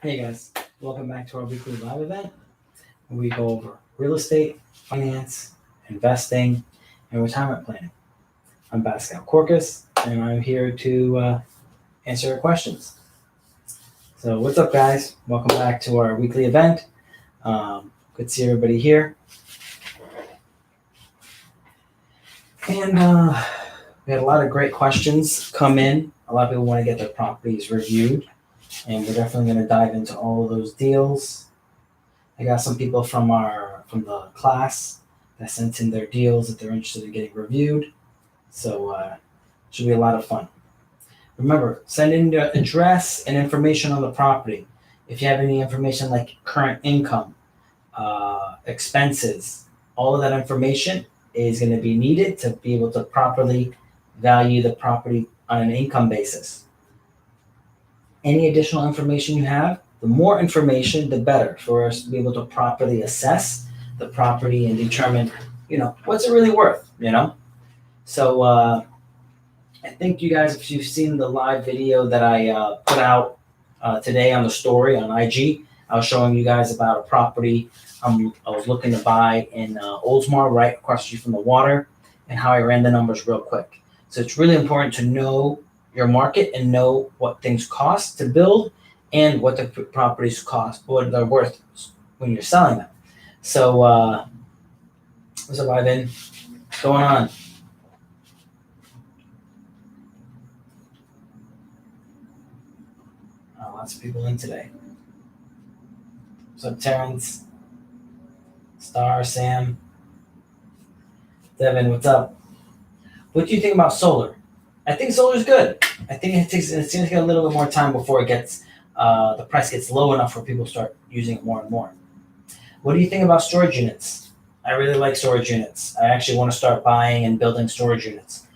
Hey guys, welcome back to our weekly live event where we go over real estate, finance, investing, and retirement planning. I'm Pascal Corcus, and I'm here to answer your questions. So, what's up, guys? Welcome back to our weekly event. Good to see everybody here. And we had a lot of great questions come in. A lot of people want to get their properties reviewed, and we're definitely going to dive into all of those deals. I got some people from the class that sent in their deals that they're interested in getting reviewed. So should be a lot of fun. Remember, send in the address and information on the property. If you have any information like current income, expenses, all of that information is going to be needed to be able to properly value the property on an income basis. Any additional information you have, the more information, the better for us to be able to properly assess the property and determine, what's it really worth, So I think you guys, if you've seen the live video that I put out today on the story on IG, I was showing you guys about a property I was looking to buy in Oldsmar, right across the street from the water, and how I ran the numbers real quick. So it's really important to know your market and know what things cost to build and what the properties cost, what they're worth when you're selling them. So, what's up, Ivan? What's going on? Lots of people in today. What's up, Terrence? Star, Sam, Devin, what's up? What do you think about solar? I think solar is good. I think it's going to take a little bit more time before it gets the price gets low enough for people to start using it more and more. What do you think about storage units? I really like storage units. I actually want to start buying and building storage units.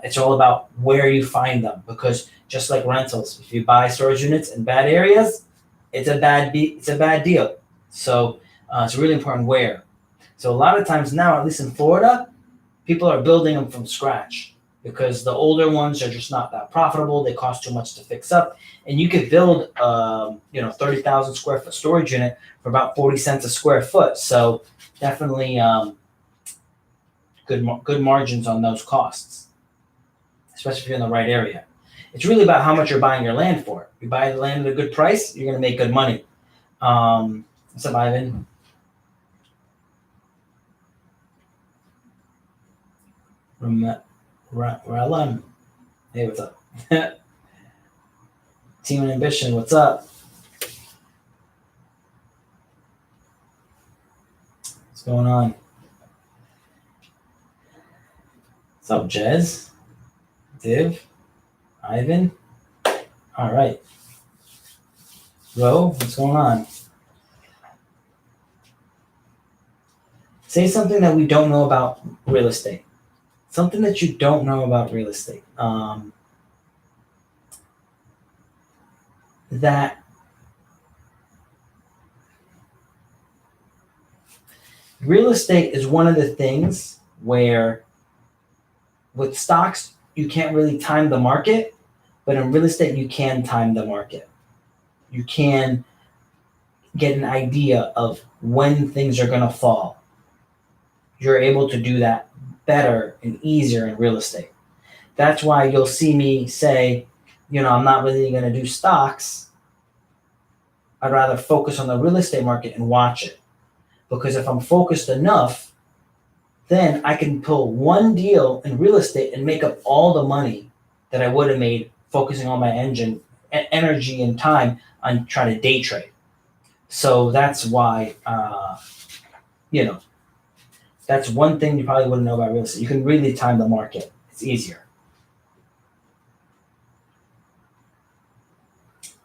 It's all about where you find them, because just like rentals, if you buy storage units in bad areas, it's a bad deal. So it's really important where. So a lot of times now, at least in Florida, people are building them from scratch because the older ones are just not that profitable. They cost too much to fix up. And you could build, 30,000 square foot storage unit for about 40 cents a square foot. So definitely good margins on those costs, especially if you're in the right area. It's really about how much you're buying your land for. You buy the land at a good price, you're going to make good money. What's up, Ivan? Ralan. Hey, what's up? Team and Ambition, what's up? What's going on? What's up, Jez? Div? Ivan? All right. Ro, what's going on? Say something that we don't know about real estate. Something that you don't know about real estate. That real estate is one of the things where with stocks, you can't really time the market, but in real estate, you can time the market. You can get an idea of when things are going to fall. You're able to do that better and easier in real estate. That's why you'll see me say, I'm not really going to do stocks. I'd rather focus on the real estate market and watch it. Because if I'm focused enough, then I can pull one deal in real estate and make up all the money that I would have made focusing on my energy and time on trying to day trade. So that's why, that's one thing you probably wouldn't know about real estate. You can really time the market. It's easier.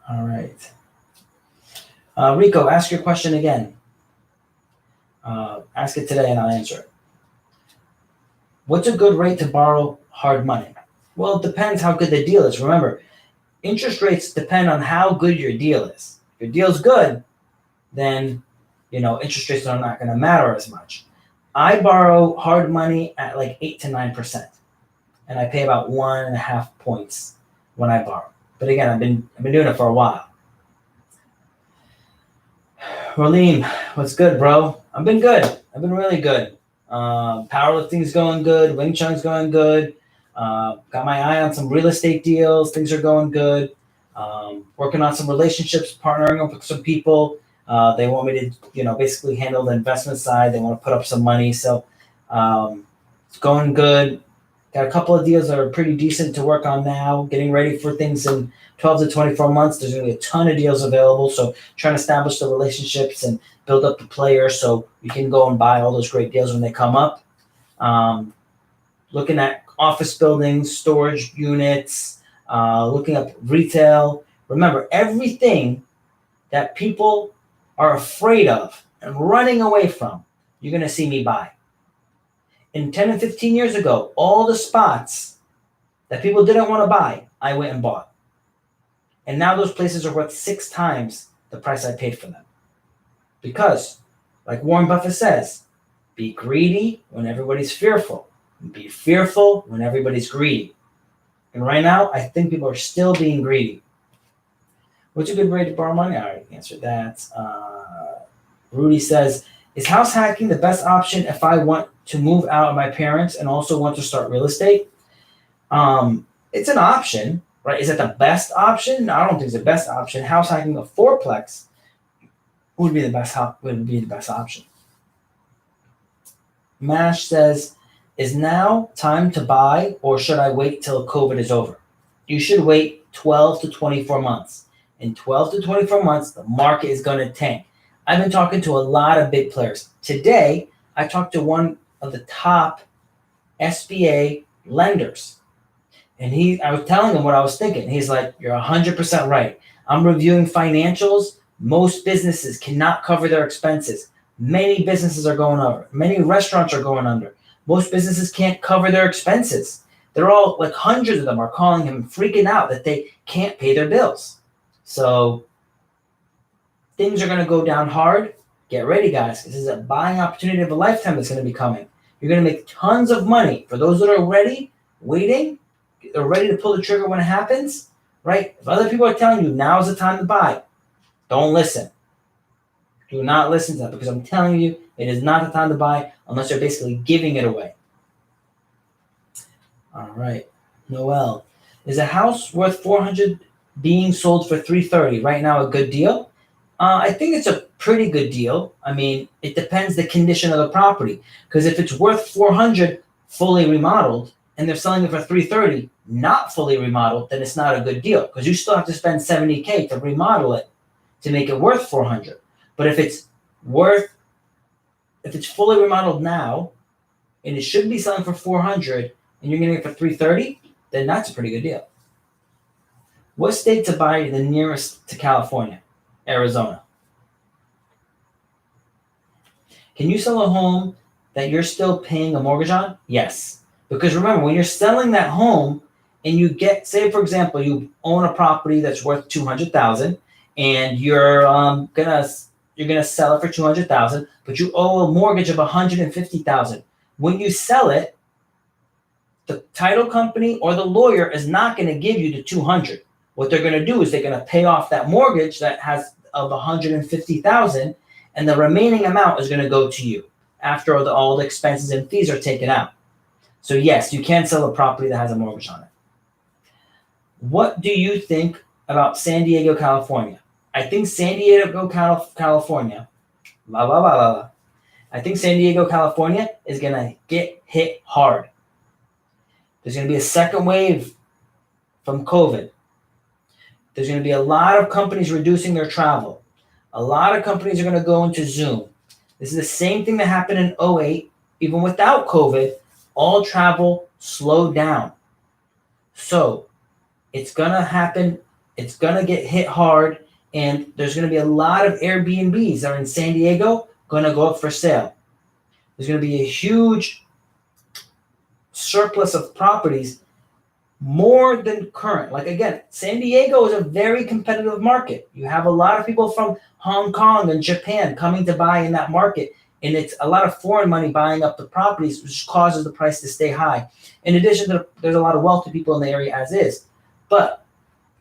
All right. Rico, ask your question again. Ask it today and I'll answer it. What's a good rate to borrow hard money? Well, it depends how good the deal is. Remember, interest rates depend on how good your deal is. If your deal's good, then, interest rates are not going to matter as much. I borrow hard money at like 8 to 9%, and I pay about 1.5 points when I borrow. But again, I've been doing it for a while. Ralim, what's good, bro? I've been good. I've been really good. Powerlifting's going good. Wing Chun's going good. Got my eye on some real estate deals. Things are going good. Working on some relationships, partnering up with some people. They want me to, basically handle the investment side. They want to put up some money. So it's going good. Got a couple of deals that are pretty decent to work on now. Getting ready for things in 12 to 24 months. There's going to be a ton of deals available. So trying to establish the relationships and build up the players so we can go and buy all those great deals when they come up. Looking at office buildings, storage units, looking at retail. Remember, everything that people are afraid of and running away from, you're going to see me buy. In 10 and 15 years ago, all the spots that people didn't want to buy, I went and bought. And now those places are worth 6 times the price I paid for them. Because, like Warren Buffett says, be greedy when everybody's fearful. And be fearful when everybody's greedy. And right now, I think people are still being greedy. What's a good rate to borrow money? I already answered that. Rudy says, is house hacking the best option if I want to move out of my parents and also want to start real estate? It's an option, right? Is it the best option? No, I don't think it's the best option. House hacking a fourplex would be the best option. Mash says, is now time to buy or should I wait till COVID is over? You should wait 12 to 24 months. In 12 to 24 months, the market is going to tank. I've been talking to a lot of big players. Today, I talked to one of the top SBA lenders. And I was telling him what I was thinking. He's like, you're 100% right. I'm reviewing financials. Most businesses cannot cover their expenses. Many businesses are going over. Many restaurants are going under. Most businesses can't cover their expenses. They're all, like hundreds of them are calling him freaking out that they can't pay their bills. So things are going to go down hard. Get ready, guys. This is a buying opportunity of a lifetime that's going to be coming. You're going to make tons of money. For those that are ready, waiting, they're ready to pull the trigger when it happens, right? If other people are telling you now is the time to buy, don't listen. Do not listen to that because I'm telling you it is not the time to buy unless you're basically giving it away. All right. Noel, is a house worth $400 being sold for $330 right now a good deal? I think it's a pretty good deal. I mean, it depends the condition of the property. Because if it's worth $400 fully remodeled and they're selling it for $330 not fully remodeled, then it's not a good deal. Because you still have to spend $70K to remodel it to make it worth $400. But if it's fully remodeled now and it should be selling for $400 and you're getting it for $330, then that's a pretty good deal. What state to buy the nearest to California? Arizona. Can you sell a home that you're still paying a mortgage on? Yes. Because remember, when you're selling that home and you get, say for example, you own a property that's worth $200,000 and you're gonna sell it for $200,000, but you owe a mortgage of $150,000. When you sell it, the title company or the lawyer is not going to give you the $200,000. What they're going to do is they're going to pay off that mortgage that has of $150,000, and the remaining amount is going to go to you after all the expenses and fees are taken out. So yes, you can sell a property that has a mortgage on it. What do you think about San Diego, California? I think San Diego, California, I think San Diego, California is going to get hit hard. There's going to be a second wave from COVID. There's going to be a lot of companies reducing their travel. A lot of companies are going to go into Zoom. This is the same thing that happened in 2008. Even without COVID, all travel slowed down. So it's going to happen. It's going to get hit hard. And there's going to be a lot of Airbnbs that are in San Diego going to go up for sale. There's going to be a huge surplus of properties, more than current. Like again, San Diego is a very competitive market. You have a lot of people from Hong Kong and Japan coming to buy in that market. And it's a lot of foreign money buying up the properties, which causes the price to stay high. In addition to, there's a lot of wealthy people in the area as is. But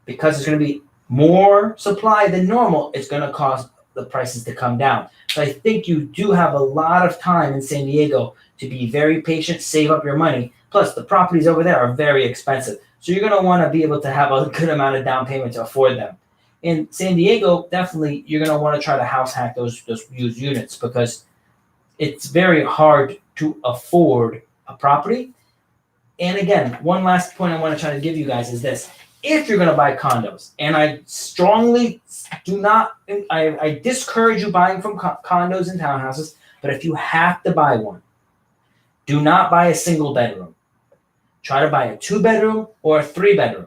because there's going to be more supply than normal, it's going to cause the prices to come down. So I think you do have a lot of time in San Diego to be very patient, save up your money. Plus, the properties over there are very expensive. So you're going to want to be able to have a good amount of down payment to afford them. In San Diego, definitely you're going to want to try to house hack those used units because it's very hard to afford a property. And again, one last point I want to try to give you guys is this. If you're going to buy condos, and I strongly do not, I discourage you buying from condos and townhouses, but if you have to buy one, do not buy a single bedroom. Try to buy a 2-bedroom or a 3-bedroom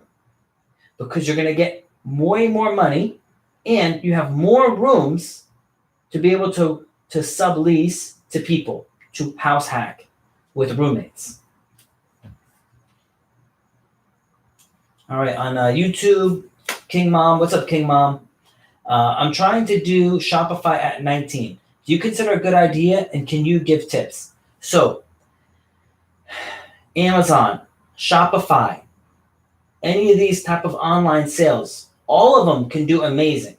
because you're going to get way more money and you have more rooms to be able to sublease to people, to house hack with roommates. All right, on YouTube, King Mom, what's up, King Mom? I'm trying to do Shopify at 19. Do you consider a good idea, and can you give tips? So, Amazon, Shopify, any of these type of online sales, all of them can do amazing,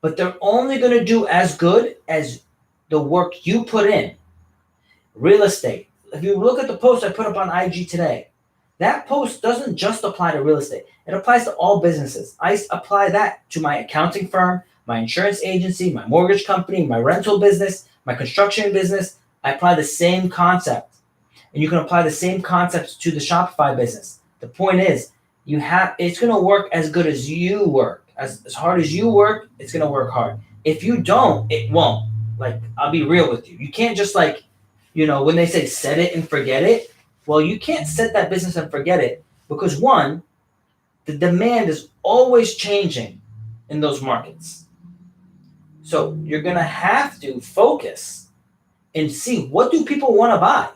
but they're only going to do as good as the work you put in. Real estate. If you look at the post I put up on IG today, that post doesn't just apply to real estate. It applies to all businesses. I apply that to my accounting firm, my insurance agency, my mortgage company, my rental business, my construction business. I apply the same concept. And you can apply the same concepts to the Shopify business. The point is, it's going to work as good as you work. As hard as you work, it's going to work hard. If you don't, it won't. Like, I'll be real with you. You can't just when they say set it and forget it, well, you can't set that business and forget it because one, the demand is always changing in those markets. So you're going to have to focus and see what do people want to buy.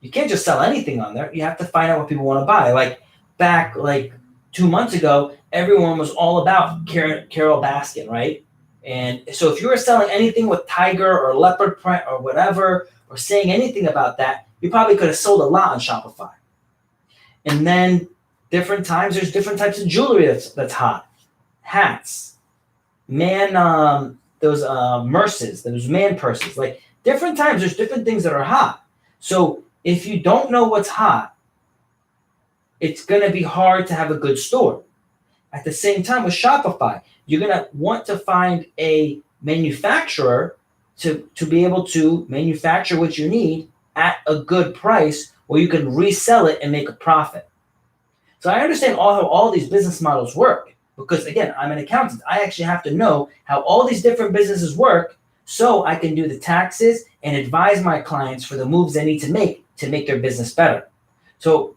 You can't just sell anything on there. You have to find out what people want to buy. Like back 2 months ago, everyone was all about Carole Baskin, right? And so if you were selling anything with tiger or leopard print or whatever, or saying anything about that, you probably could have sold a lot on Shopify. And then different times, there's different types of jewelry that's hot. Hats, those merces, those man purses. Like different times, there's different things that are hot. So if you don't know what's hot, it's going to be hard to have a good store. At the same time with Shopify, you're going to want to find a manufacturer to be able to manufacture what you need at a good price where you can resell it and make a profit. So I understand how all these business models work because, again, I'm an accountant. I actually have to know how all these different businesses work so I can do the taxes and advise my clients for the moves they need to make their business better. So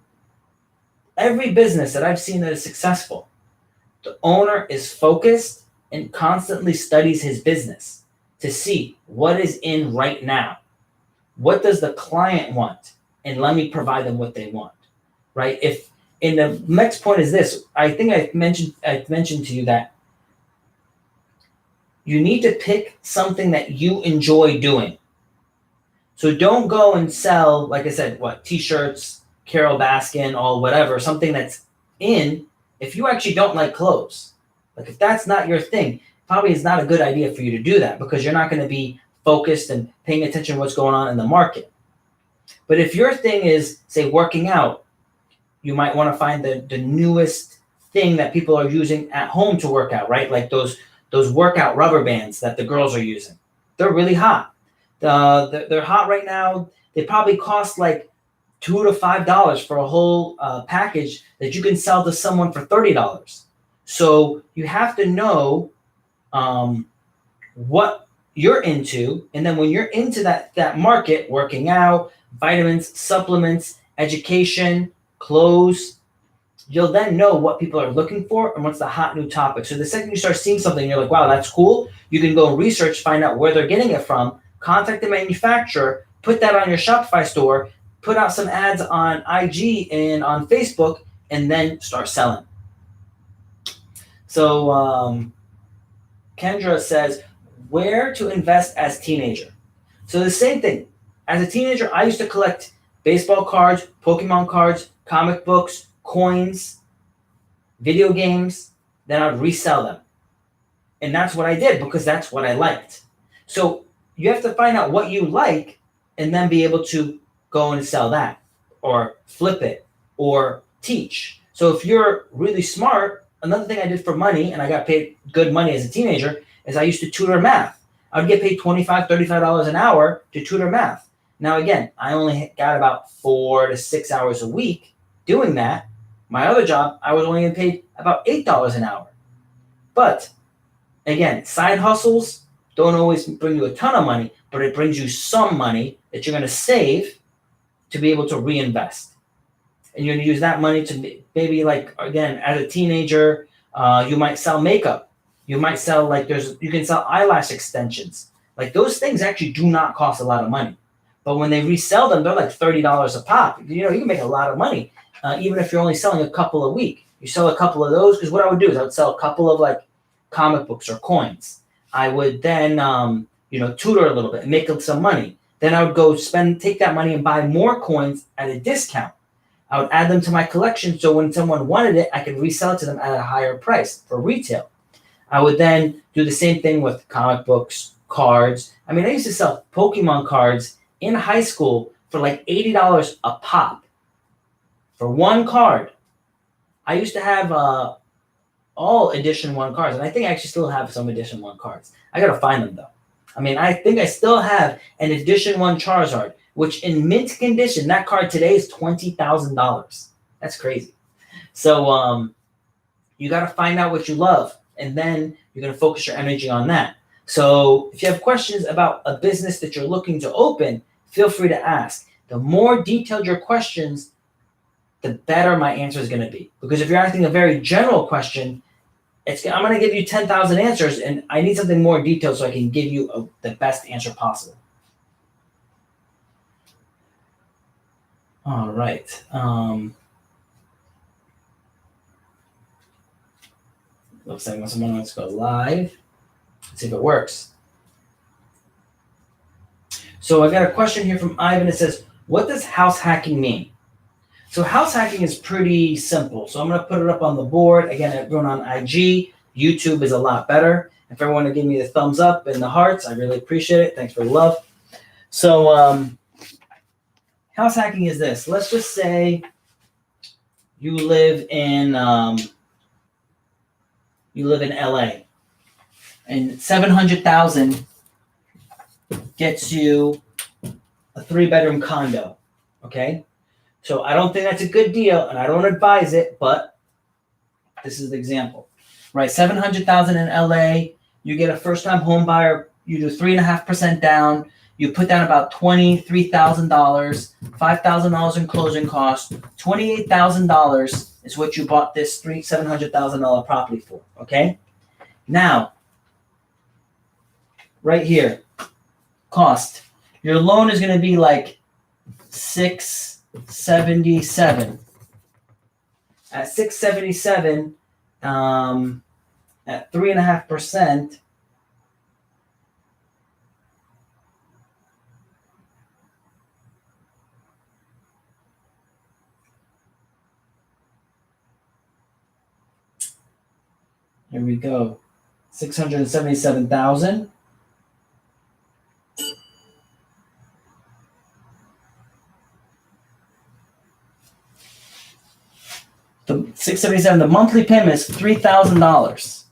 every business that I've seen that is successful, the owner is focused and constantly studies his business to see what is in right now. What does the client want? And let me provide them what they want, right? And the next point is this. I think I mentioned to you that you need to pick something that you enjoy doing. So don't go and sell, like I said, T-shirts, Carole Baskin, or whatever, something that's in if you actually don't like clothes. Like if that's not your thing, probably is not a good idea for you to do that because you're not going to be focused and paying attention to what's going on in the market. But if your thing is, say, working out, you might want to find the newest thing that people are using at home to work out, right? Like those workout rubber bands that the girls are using. They're really hot. They're hot right now. They probably cost like $2 to $5 for a whole package that you can sell to someone for $30. So you have to know what you're into, and then when you're into that market, working out, vitamins, supplements, education, clothes, you'll then know what people are looking for and what's the hot new topic. So the second you start seeing something, you're like, wow, that's cool. You can go research, find out where they're getting it from, contact the manufacturer, put that on your Shopify store, put out some ads on IG and on Facebook, and then start selling. So Kendra says, where to invest as teenager? So the same thing. As a teenager, I used to collect baseball cards, Pokemon cards, comic books, coins, video games. Then I'd resell them. And that's what I did because that's what I liked. So you have to find out what you like and then be able to go and sell that or flip it or teach. So if you're really smart, another thing I did for money, and I got paid good money as a teenager, is I used to tutor math. I would get paid $25, $35 an hour to tutor math. Now, again, I only got about 4 to 6 hours a week doing that. My other job, I was only getting paid about $8 an hour. But again, side hustles don't always bring you a ton of money, but it brings you some money that you're going to save to be able to reinvest. And you're going to use that money to maybe, like, again, as a teenager, you might sell makeup. You might sell, you can sell eyelash extensions. Like, those things actually do not cost a lot of money. But when they resell them, they're like $30 a pop. You can make a lot of money, even if you're only selling a couple a week. You sell a couple of those, because what I would do is I would sell a couple of comic books or coins. I would then, tutor a little bit and make some money. Then I would go take that money and buy more coins at a discount. I would add them to my collection, so when someone wanted it, I could resell it to them at a higher price for retail. I would then do the same thing with comic books, cards. I mean, I used to sell Pokemon cards in high school for like $80 a pop for one card. I used to have all Edition 1 cards, and I think I actually still have some Edition 1 cards. I got to find them, though. I mean, I think I still have an Edition 1 Charizard, which in mint condition, that card today is $20,000. That's crazy. So you got to find out what you love, and then you're going to focus your energy on that. So if you have questions about a business that you're looking to open, feel free to ask. The more detailed your questions, the better my answer is going to be. Because if you're asking a very general question, I'm going to give you 10,000 answers, and I need something more detailed so I can give you the best answer possible. All right. Looks like someone wants to go live. Let's see if it works. So I got a question here from Ivan. It says, what does house hacking mean? So house hacking is pretty simple. So I'm going to put it up on the board. Again, everyone on IG, YouTube is a lot better. If everyone would give me the thumbs up and the hearts, I really appreciate it. Thanks for the love. So house hacking is this. Let's just say you live in LA, and $700,000 gets you a 3-bedroom condo. Okay. So I don't think that's a good deal, and I don't advise it, but this is the example, right? $700,000 in LA, you get a first-time home buyer, you do 3.5% down, you put down about $23,000, $5,000 in closing costs, $28,000 is what you bought this $700,000 property for, okay? Now, right here, cost. Your loan is going to be like $677. At $677, at 3.5%, here we go, 677,000. The $677, the monthly payment is $3,000.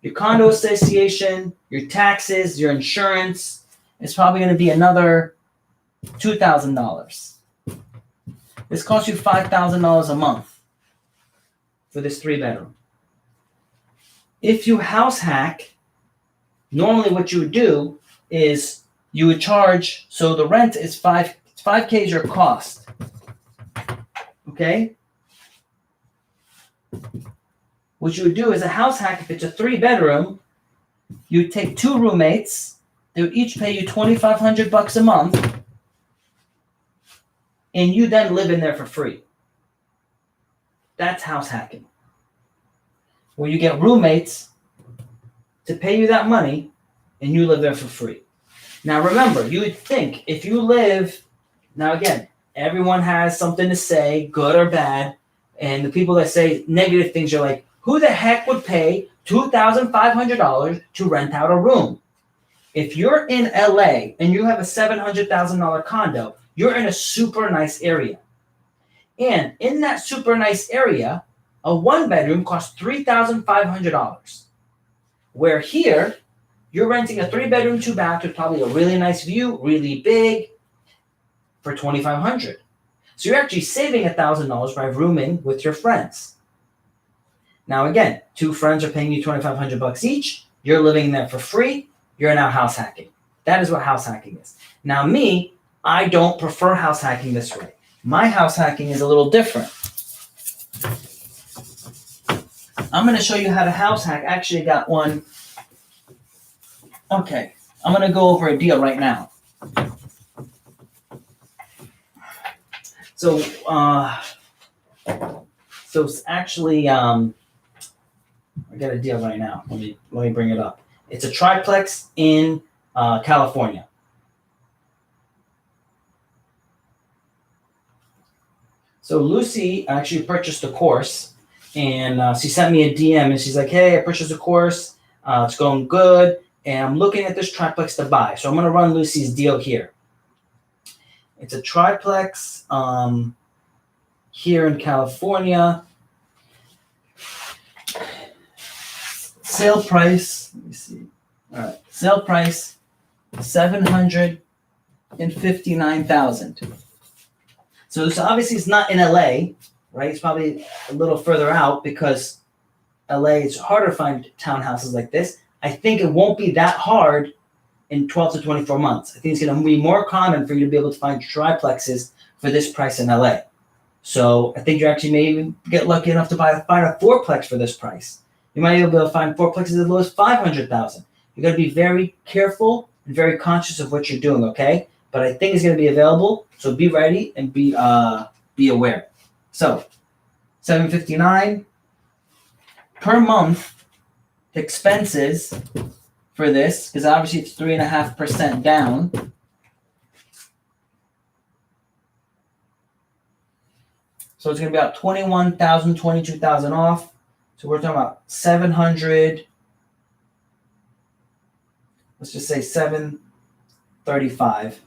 Your condo association, your taxes, your insurance is probably going to be another $2,000. This costs you $5,000 a month for this 3-bedroom. If you house hack, normally what you would do is you would charge, so the rent is $5K is your cost. Okay? What you would do is a house hack, if it's a 3-bedroom, you would take 2 roommates. They would each pay you $2,500 a month, and you then live in there for free. That's house hacking, where you get roommates to pay you that money, and you live there for free. Now remember, you would think if you live, now again, everyone has something to say, good or bad. And the people that say negative things, you're like, Who the heck would pay $2,500 to rent out a room? If you're in LA and you have a $700,000 condo, you're in a super nice area. And in that super nice area, a one bedroom costs $3,500. Where here, you're renting a 3-bedroom, 2-bath with probably a really nice view, really big, for $2,500. So you're actually saving $1,000 by rooming with your friends. Now again, 2 friends are paying you $2,500 each. You're living there for free. You're now house hacking. That is what house hacking is. Now me, I don't prefer house hacking this way. My house hacking is a little different. I'm going to show you how to house hack. I actually got one. Okay, I'm going to go over a deal right now. So it's actually, I got a deal right now. Let me bring it up. It's a triplex in California. So Lucy actually purchased a course, and she sent me a DM, and she's like, "Hey, I purchased a course. It's going good, and I'm looking at this triplex to buy. So I'm going to run Lucy's deal here. It's a triplex here in California. Sale price, let me see. All right, sale price, $759,000. So this obviously is not in LA, right? It's probably a little further out because LA is harder to find townhouses like this. I think it won't be that hard in 12 to 24 months. I think it's going to be more common for you to be able to find triplexes for this price in LA. So I think you actually may even get lucky enough to find a fourplex for this price. You might even be able to find fourplexes as low as $500,000. You got to be very careful and very conscious of what you're doing, okay? But I think it's going to be available, so be ready and be aware. So, $759 per month expenses for this, because obviously it's 3.5% down. So it's going to be about $21,000, $22,000 off. So we're talking about 700. Let's just say 735.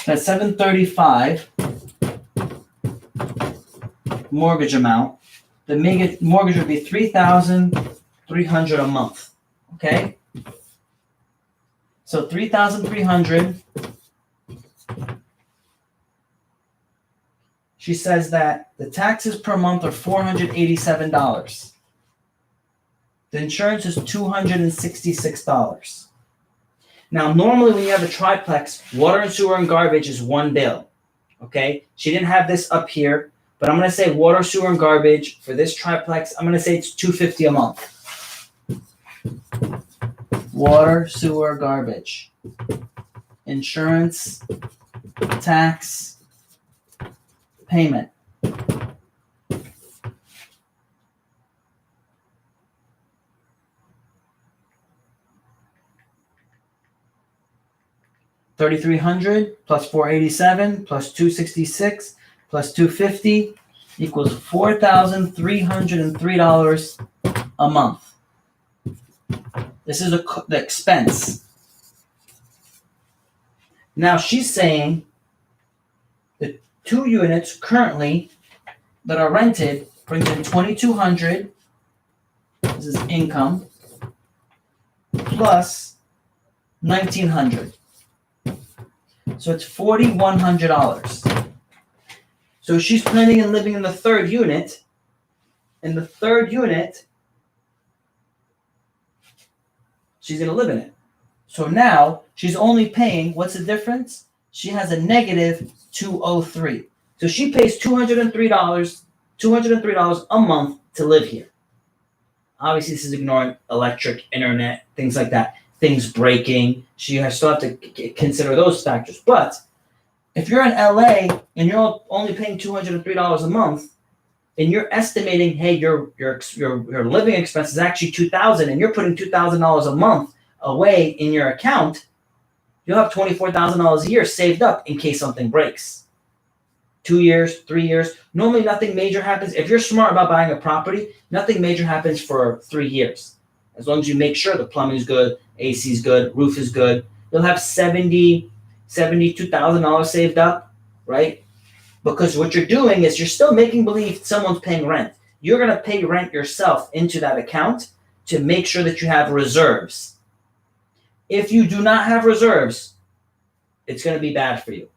That's 735 mortgage amount. The mortgage would be $3,300 a month. Okay? So $3,300. She says that the taxes per month are $487. The insurance is $266. Now, normally when you have a triplex, water and sewer and garbage is one bill. Okay? She didn't have this up here, but I'm going to say water, sewer, and garbage for this triplex, I'm going to say it's $250 a month. Water, sewer, garbage. Insurance, tax, payment. $3,300 plus $487 plus $266 plus $250 equals $4,303 a month. This is the expense. Now she's saying the 2 units currently that are rented brings in $2,200. This is income plus $1,900. So it's $4,100. So she's planning on living in the third unit. In the third unit, she's going to live in it. So now she's only paying, what's the difference? She has a negative $203. So she pays $203 a month to live here. Obviously, this is ignoring electric, internet, things like that. Things breaking. She still have to consider those factors. But if you're in LA and you're only paying $203 a month, and you're estimating, hey, your living expense is actually $2,000, and you're putting $2,000 a month away in your account, you'll have $24,000 a year saved up in case something breaks. 2 years, 3 years. Normally nothing major happens. If you're smart about buying a property, nothing major happens for 3 years. As long as you make sure the plumbing is good, AC is good, roof is good, you'll have $72,000 saved up, right? Because what you're doing is you're still making believe someone's paying rent. You're going to pay rent yourself into that account to make sure that you have reserves. If you do not have reserves, it's going to be bad for you.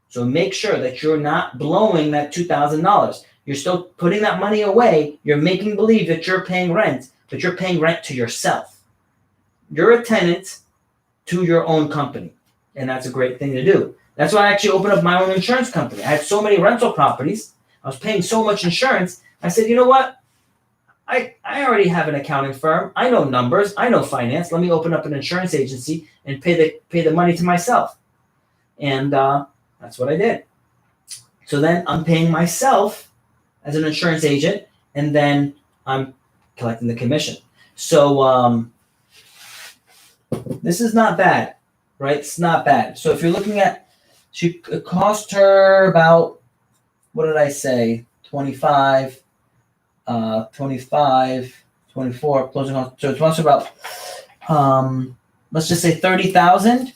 So make sure that you're not blowing that $2,000. You're still putting that money away. You're making believe that you're paying rent, but you're paying rent to yourself. You're a tenant to your own company, and that's a great thing to do. That's why I actually opened up my own insurance company. I had so many rental properties. I was paying so much insurance. I said, you know what? I already have an accounting firm. I know numbers. I know finance. Let me open up an insurance agency and pay the money to myself. And that's what I did. So then I'm paying myself as an insurance agent, and then I'm collecting the commission. So this is not bad, right? It's not bad. So if you're looking at, it cost her about, what did I say? 25, 24, closing on. So it cost her about, let's just say 30,000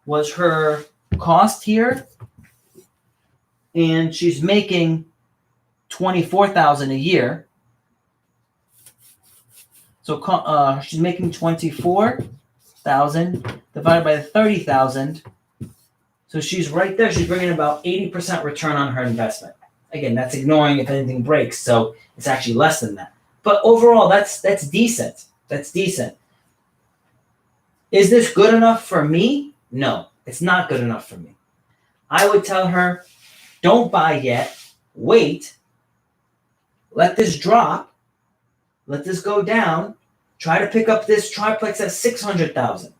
was her cost here. And she's making 24,000 a year. So she's making 24,000 divided by 30,000. So she's right there. She's bringing about 80% return on her investment. Again, that's ignoring if anything breaks. So it's actually less than that. But overall, that's decent. That's decent. Is this good enough for me? No, it's not good enough for me. I would tell her, don't buy yet. Wait. Let this drop. Let this go down. Try to pick up this triplex at 600,000.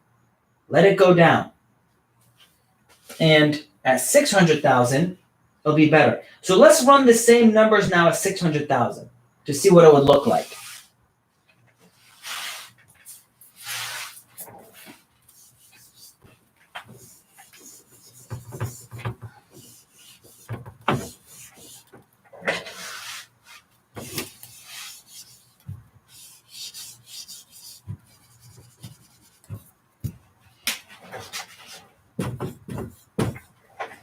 Let it go down. And at 600,000, it'll be better. So let's run the same numbers now at 600,000 to see what it would look like.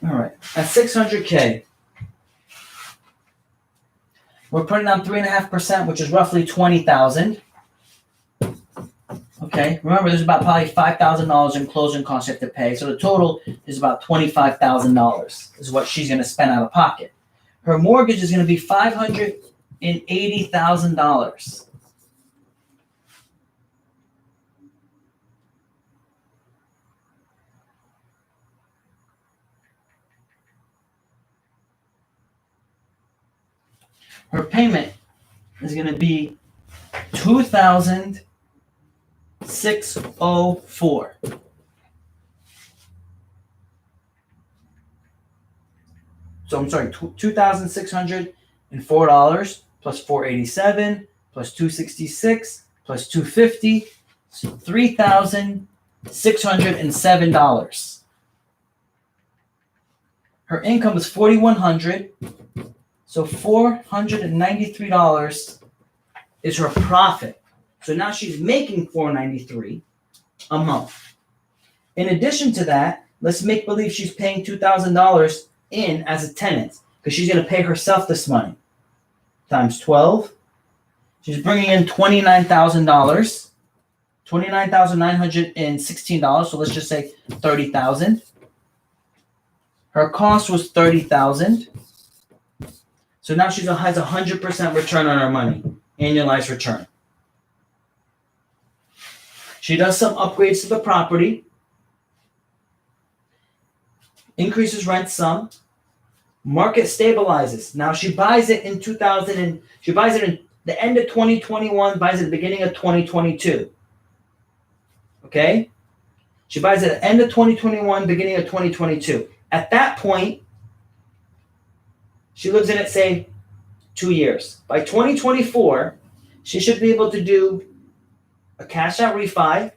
All right, at 600K, we're putting down 3.5%, which is roughly 20,000. Okay, remember there's about probably $5,000 in closing costs you have to pay, so the total is about $25,000 is what she's going to spend out of pocket. Her mortgage is going to be $580,000. Her payment is going to be $2,604. So I'm sorry, $2,604 plus $487 plus $266 plus $250, so $3,607. Her income is $4,100. So $493 is her profit. So now she's making $493 a month. In addition to that, let's make believe she's paying $2,000 in as a tenant because she's going to pay herself this money. Times 12. She's bringing in $29,000, $29,916. So let's just say $30,000. Her cost was $30,000. So now she has 100% return on her money, annualized return. She does some upgrades to the property, increases rent some, market stabilizes. Now she buys it in she buys it in the end of 2021, buys it at the beginning of 2022. Okay? She buys it at the end of 2021, beginning of 2022. At that point, she lives in it, say, 2 years. By 2024, she should be able to do a cash out refi,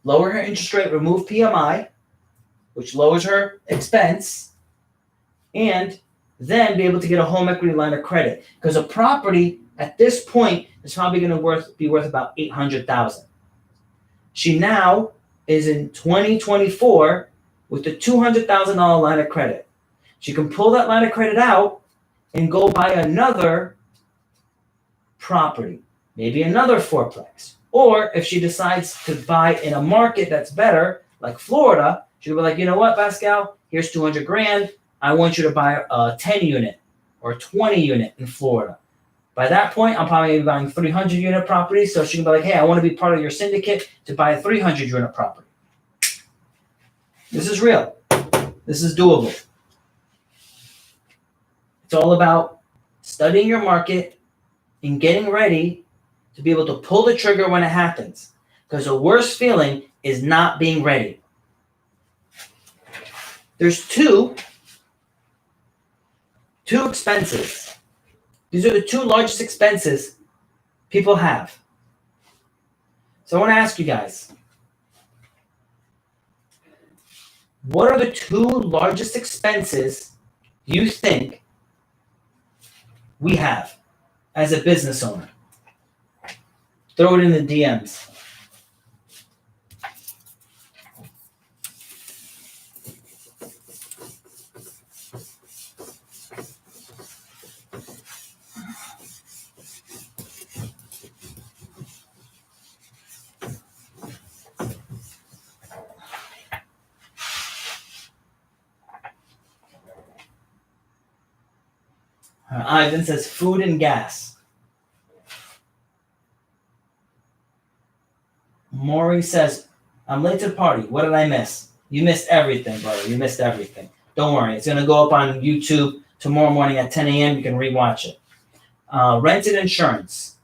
lower her interest rate, remove PMI, which lowers her expense, and then be able to get a home equity line of credit. Because a property at this point is probably going to be worth about $800,000. She now is in 2024 with a $200,000 line of credit. She can pull that line of credit out and go buy another property, maybe another fourplex. Or if she decides to buy in a market that's better, like Florida, she'll be like, you know what, Pascal, here's 200 grand. I want you to buy a 10 unit or 20 unit in Florida. By that point, I'm probably buying 300 unit properties. So she can be like, hey, I want to be part of your syndicate to buy a 300 unit property. This is real. This is doable. It's all about studying your market and getting ready to be able to pull the trigger when it happens. Because the worst feeling is not being ready. There's two expenses. These are the two largest expenses people have. So I want to ask you guys, what are the two largest expenses you think we have as a business owner? Throw it in the DMs. Ivan says food and gas. Maury says, I'm late to the party. What did I miss? You missed everything, brother. You missed everything. Don't worry. It's going to go up on YouTube tomorrow morning at 10 a.m. You can rewatch it. Rented insurance.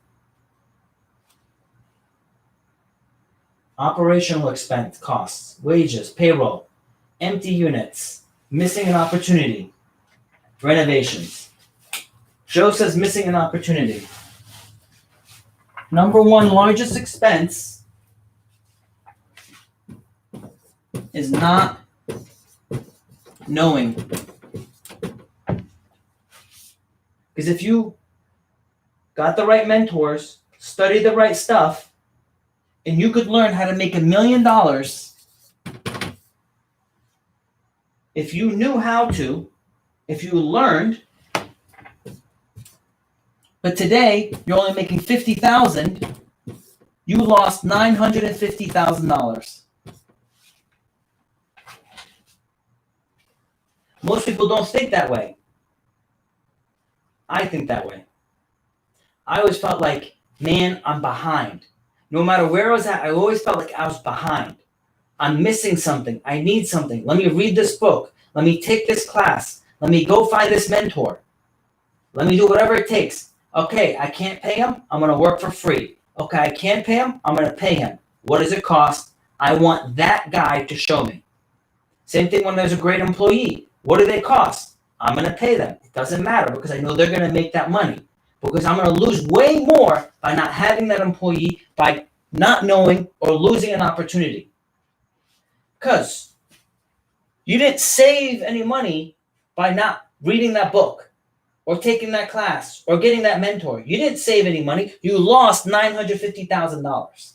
Operational expense costs. Wages. Payroll. Empty units. Missing an opportunity. Renovations. Joe says missing an opportunity. Number one largest expense is not knowing. Because if you got the right mentors, studied the right stuff, and you could learn how to make $1 million if you knew how to, if you learned. But today, you're only making $50,000. You lost $950,000. Most people don't think that way. I think that way. I always felt like, man, I'm behind. No matter where I was at, I always felt like I was behind. I'm missing something. I need something. Let me read this book. Let me take this class. Let me go find this mentor. Let me do whatever it takes. Okay, I can't pay him. I'm going to work for free. Okay, I can't pay him. I'm going to pay him. What does it cost? I want that guy to show me. Same thing when there's a great employee. What do they cost? I'm going to pay them. It doesn't matter because I know they're going to make that money. Because I'm going to lose way more by not having that employee, by not knowing or losing an opportunity. Because you didn't save any money by not reading that book or taking that class or getting that mentor. You didn't save any money. You lost $950,000.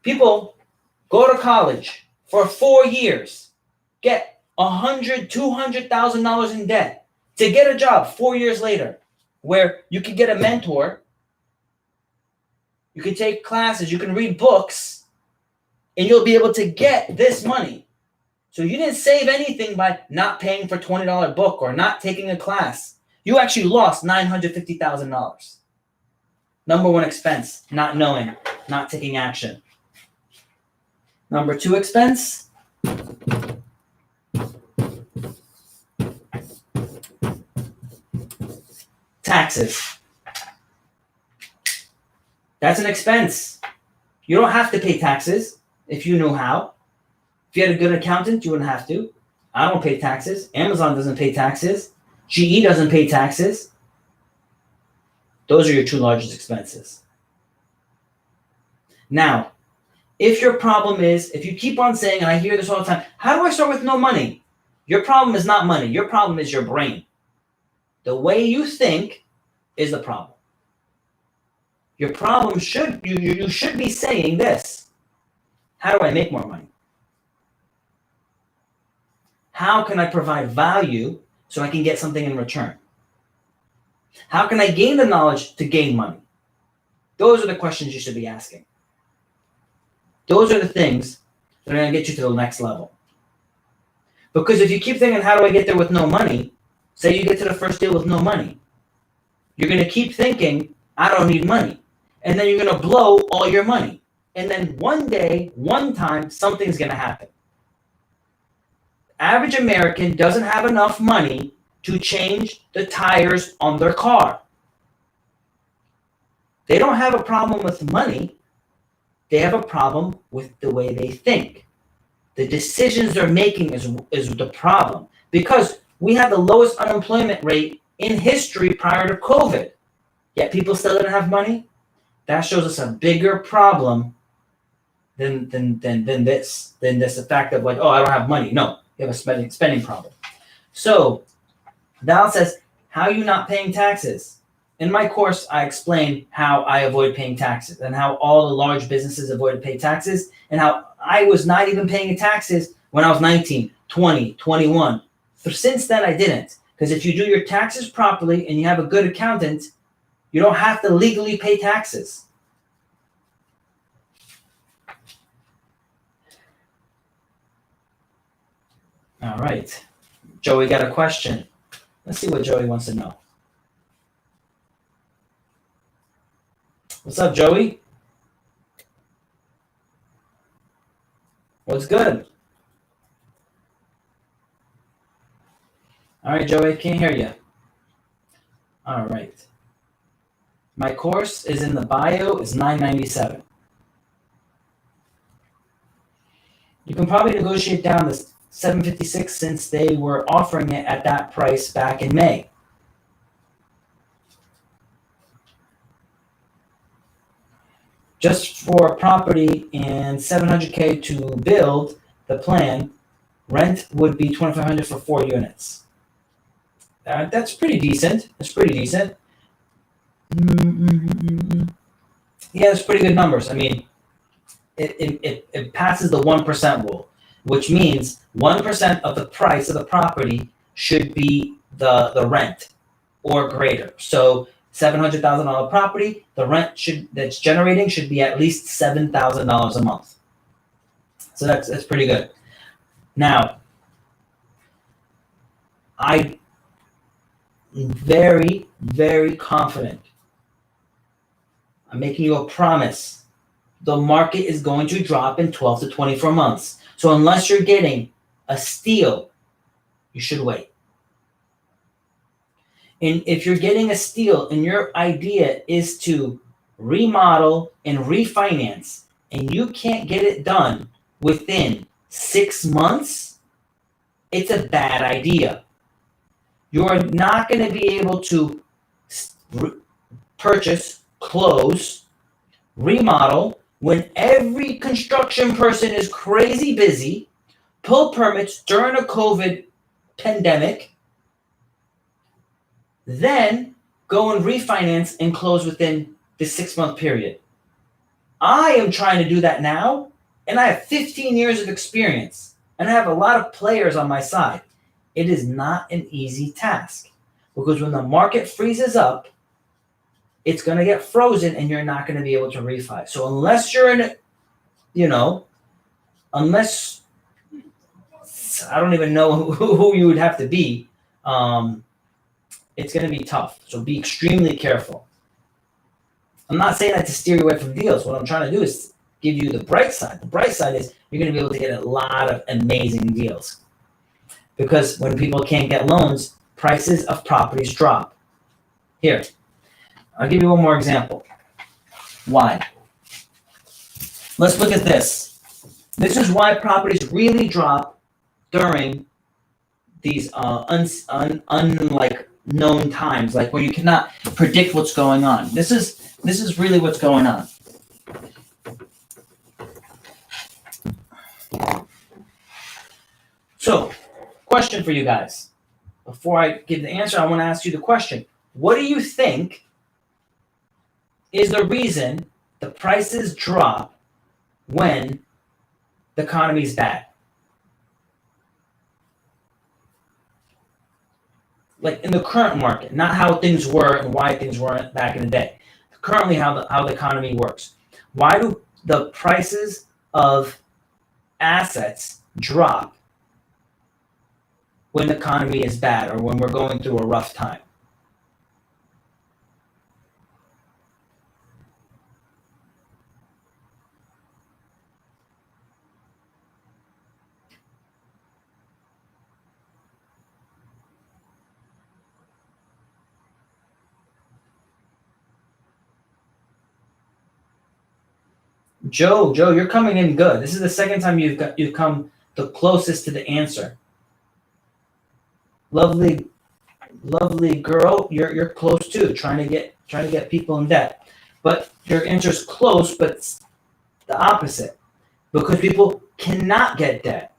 People go to college for 4 years, get $100,000, $200,000 in debt to get a job 4 years later where you can get a mentor, you can take classes, you can read books, and you'll be able to get this money. So you didn't save anything by not paying for a $20 book or not taking a class. You actually lost $950,000. Number one expense, not knowing, not taking action. Number two expense, taxes. That's an expense. You don't have to pay taxes if you knew how. If you had a good accountant, you wouldn't have to. I don't pay taxes. Amazon doesn't pay taxes. GE doesn't pay taxes. Those are your two largest expenses. Now, If your problem is, if you keep on saying, and I hear this all the time, how do I start with no money? Your problem is not money. Your problem is your brain. The way you think is the problem. Your problem you should be saying this. How do I make more money? How can I provide value so I can get something in return? How can I gain the knowledge to gain money? Those are the questions you should be asking. Those are the things that are going to get you to the next level. Because if you keep thinking, how do I get there with no money? Say you get to the first deal with no money. You're going to keep thinking, I don't need money. And then you're going to blow all your money. And then one day, one time, something's going to happen. Average American doesn't have enough money to change the tires on their car. They don't have a problem with money. They have a problem with the way they think. The decisions they're making is the problem. Because we had the lowest unemployment rate in history prior to COVID. Yet people still didn't have money. That shows us a bigger problem than this. The fact of like, oh, I don't have money. No, you have a spending problem. So Val says, how are you not paying taxes? In my course, I explain how I avoid paying taxes and how all the large businesses avoid paying taxes and how I was not even paying taxes when I was 19, 20, 21. Since then, I didn't. Because if you do your taxes properly and you have a good accountant, you don't have to legally pay taxes. All right. Joey got a question. Let's see what Joey wants to know. What's up, Joey? What's good? All right, Joey, can't hear you. All right. My course is in the bio, is $997. You can probably negotiate down to $756 since they were offering it at that price back in May. Just for a property and $700K to build the plan, rent would be $2,500 for 4 units. That's pretty decent. That's pretty decent. Yeah, that's pretty good numbers. I mean, it passes the 1% rule, which means 1% of the price of the property should be the rent or greater. So $700,000 property, the rent that's generating should be at least $7,000 a month. So that's pretty good. Now, I'm very, very confident. I'm making you a promise. The market is going to drop in 12 to 24 months. So unless you're getting a steal, you should wait. And if you're getting a steal and your idea is to remodel and refinance and you can't get it done within 6 months, it's a bad idea. You're not going to be able to purchase, close, remodel when every construction person is crazy busy, pull permits during a COVID pandemic, then go and refinance and close within the 6-month period. I am trying to do that now, and I have 15 years of experience, and I have a lot of players on my side. It is not an easy task because when the market freezes up, it's going to get frozen and you're not going to be able to refi. So unless you're in it, unless I don't even know who you would have to be, it's going to be tough. So be extremely careful. I'm not saying that to steer you away from deals. What I'm trying to do is give you the bright side. The bright side is you're going to be able to get a lot of amazing deals. Because when people can't get loans, prices of properties drop. Here, I'll give you one more example. Why? Let's look at this. This is why properties really drop during these known times, like where you cannot predict what's going on. This is really what's going on. So, question for you guys. Before I give the answer, I want to ask you the question. What do you think is the reason the prices drop when the economy is bad? Like in the current market, not how things were and why things weren't back in the day. Currently, how the economy works. Why do the prices of assets drop when the economy is bad or when we're going through a rough time? Joe, you're coming in good. This is the second time you've come the closest to the answer. Lovely girl, you're close too, trying to get people in debt. But your answer is close, but it's the opposite. Because people cannot get debt.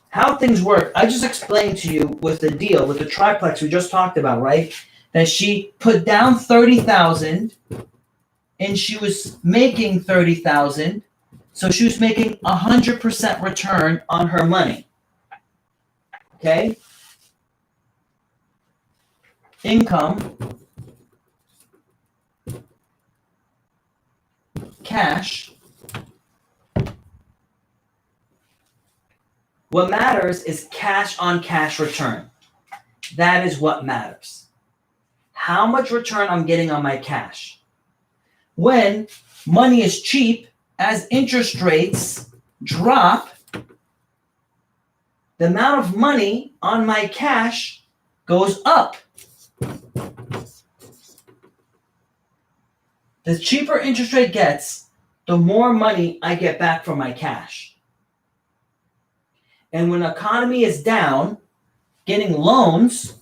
How things work, I just explained to you with the deal, with the triplex we just talked about, right? That she put down $30,000 and she was making $30,000, so she was making 100% return on her money. Okay? Income, cash. What matters is cash on cash return. That is what matters. How much return I'm getting on my cash. When money is cheap, as interest rates drop, the amount of money on my cash goes up. The cheaper interest rate gets, the more money I get back from my cash. And when the economy is down, getting loans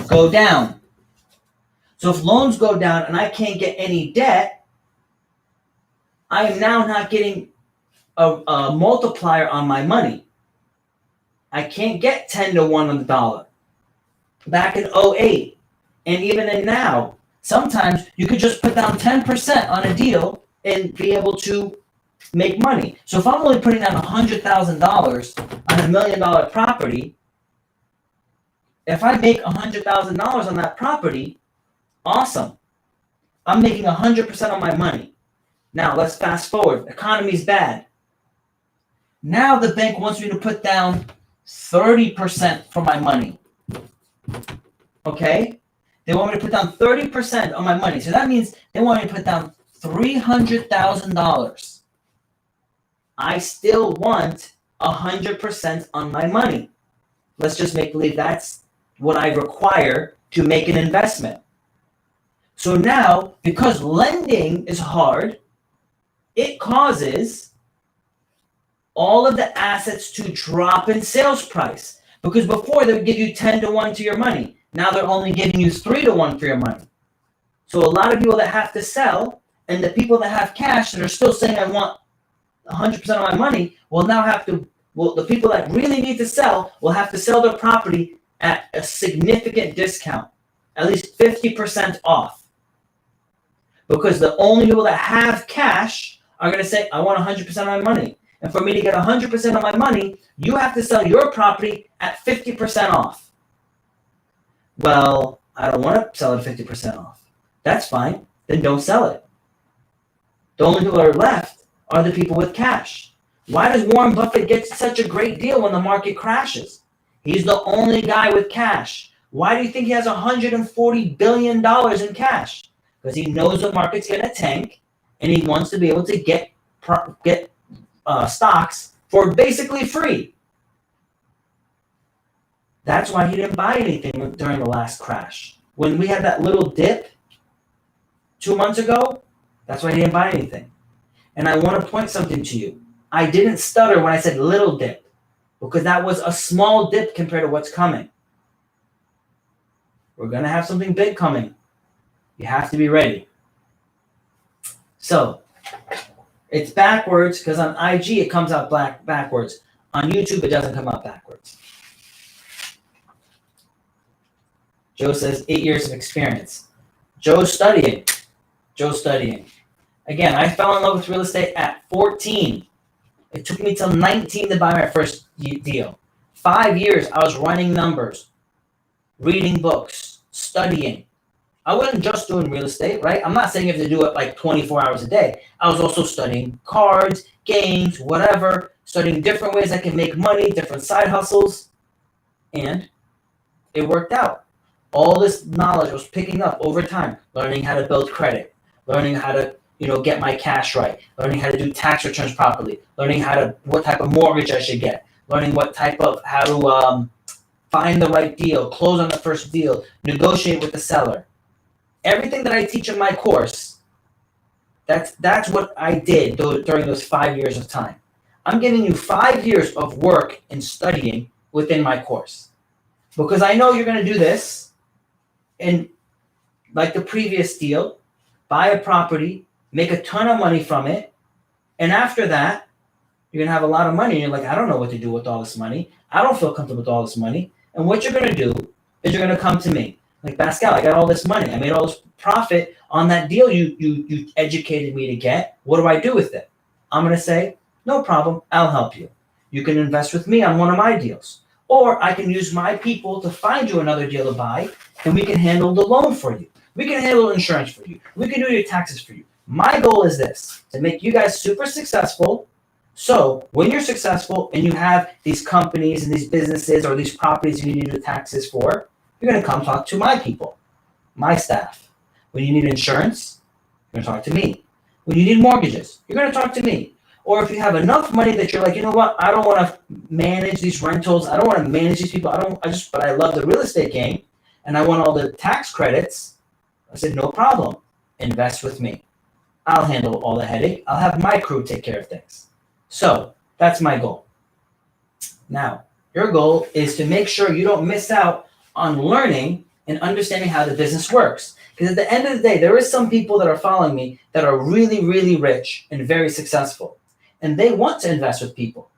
go down. So if loans go down and I can't get any debt, I am now not getting a multiplier on my money. I can't get 10 to 1 on the dollar. Back in 2008, and even in now, sometimes you could just put down 10% on a deal and be able to make money. So if I'm only putting down $100,000 on $1 million property, if I make $100,000 on that property, awesome. I'm making 100% on my money. Now let's fast forward. Economy's bad. Now the bank wants me to put down 30% for my money. Okay? They want me to put down 30% on my money. So that means they want me to put down $300,000. I still want 100% on my money. Let's just make believe that's what I require to make an investment. So now, because lending is hard, it causes all of the assets to drop in sales price. Because before they would give you 10 to 1 to your money. Now they're only giving you 3 to 1 for your money. So a lot of people that have to sell, and the people that have cash that are still saying I want 100% of my money, will now have to, the people that really need to sell will have to sell their property at a significant discount, at least 50% off. Because the only people that have cash are going to say, I want 100% of my money. And for me to get 100% of my money, you have to sell your property at 50% off. Well, I don't want to sell it at 50% off. That's fine. Then don't sell it. The only people that are left are the people with cash. Why does Warren Buffett get such a great deal when the market crashes? He's the only guy with cash. Why do you think he has $140 billion in cash? Because he knows the market's going to tank, and he wants to be able to get stocks for basically free. That's why he didn't buy anything during the last crash. When we had that little dip 2 months ago, that's why he didn't buy anything. And I want to point something to you. I didn't stutter when I said little dip, because that was a small dip compared to what's coming. We're going to have something big coming. You have to be ready. So, It's backwards because on IG it comes out backwards. On YouTube it doesn't come out backwards. Joe says 8 years of experience. Joe's studying. Again, I fell in love with real estate at 14. It took me till 19 to buy my first deal. 5 years I was running numbers, reading books, studying. I wasn't just doing real estate, right? I'm not saying you have to do it like 24 hours a day. I was also studying cards, games, whatever, studying different ways I can make money, different side hustles, and it worked out. All this knowledge I was picking up over time, learning how to build credit, learning how to, get my cash right, learning how to do tax returns properly, learning what type of mortgage I should get, learning how to find the right deal, close on the first deal, negotiate with the seller. Everything that I teach in my course, that's what I did during those 5 years of time. I'm giving you 5 years of work and studying within my course. Because I know you're going to do this, and like the previous deal, buy a property, make a ton of money from it, and after that, you're going to have a lot of money, and you're like, I don't know what to do with all this money. I don't feel comfortable with all this money. And what you're going to do is you're going to come to me. Like, Pascal, I got all this money. I made all this profit on that deal you educated me to get. What do I do with it? I'm going to say, no problem. I'll help you. You can invest with me on one of my deals. Or I can use my people to find you another deal to buy, and we can handle the loan for you. We can handle insurance for you. We can do your taxes for you. My goal is this, to make you guys super successful. So when you're successful and you have these companies and these businesses or these properties you need to do taxes for, you're going to come talk to my people, my staff. When you need insurance, you're going to talk to me. When you need mortgages, you're going to talk to me. Or if you have enough money that you're like, you know what, I don't want to manage these rentals. I don't want to manage these people. But I love the real estate game and I want all the tax credits. I said, no problem. Invest with me. I'll handle all the headache. I'll have my crew take care of things. So that's my goal. Now, your goal is to make sure you don't miss out on learning and understanding how the business works. Because at the end of the day, there is some people that are following me that are really, really rich and very successful. And they want to invest with people.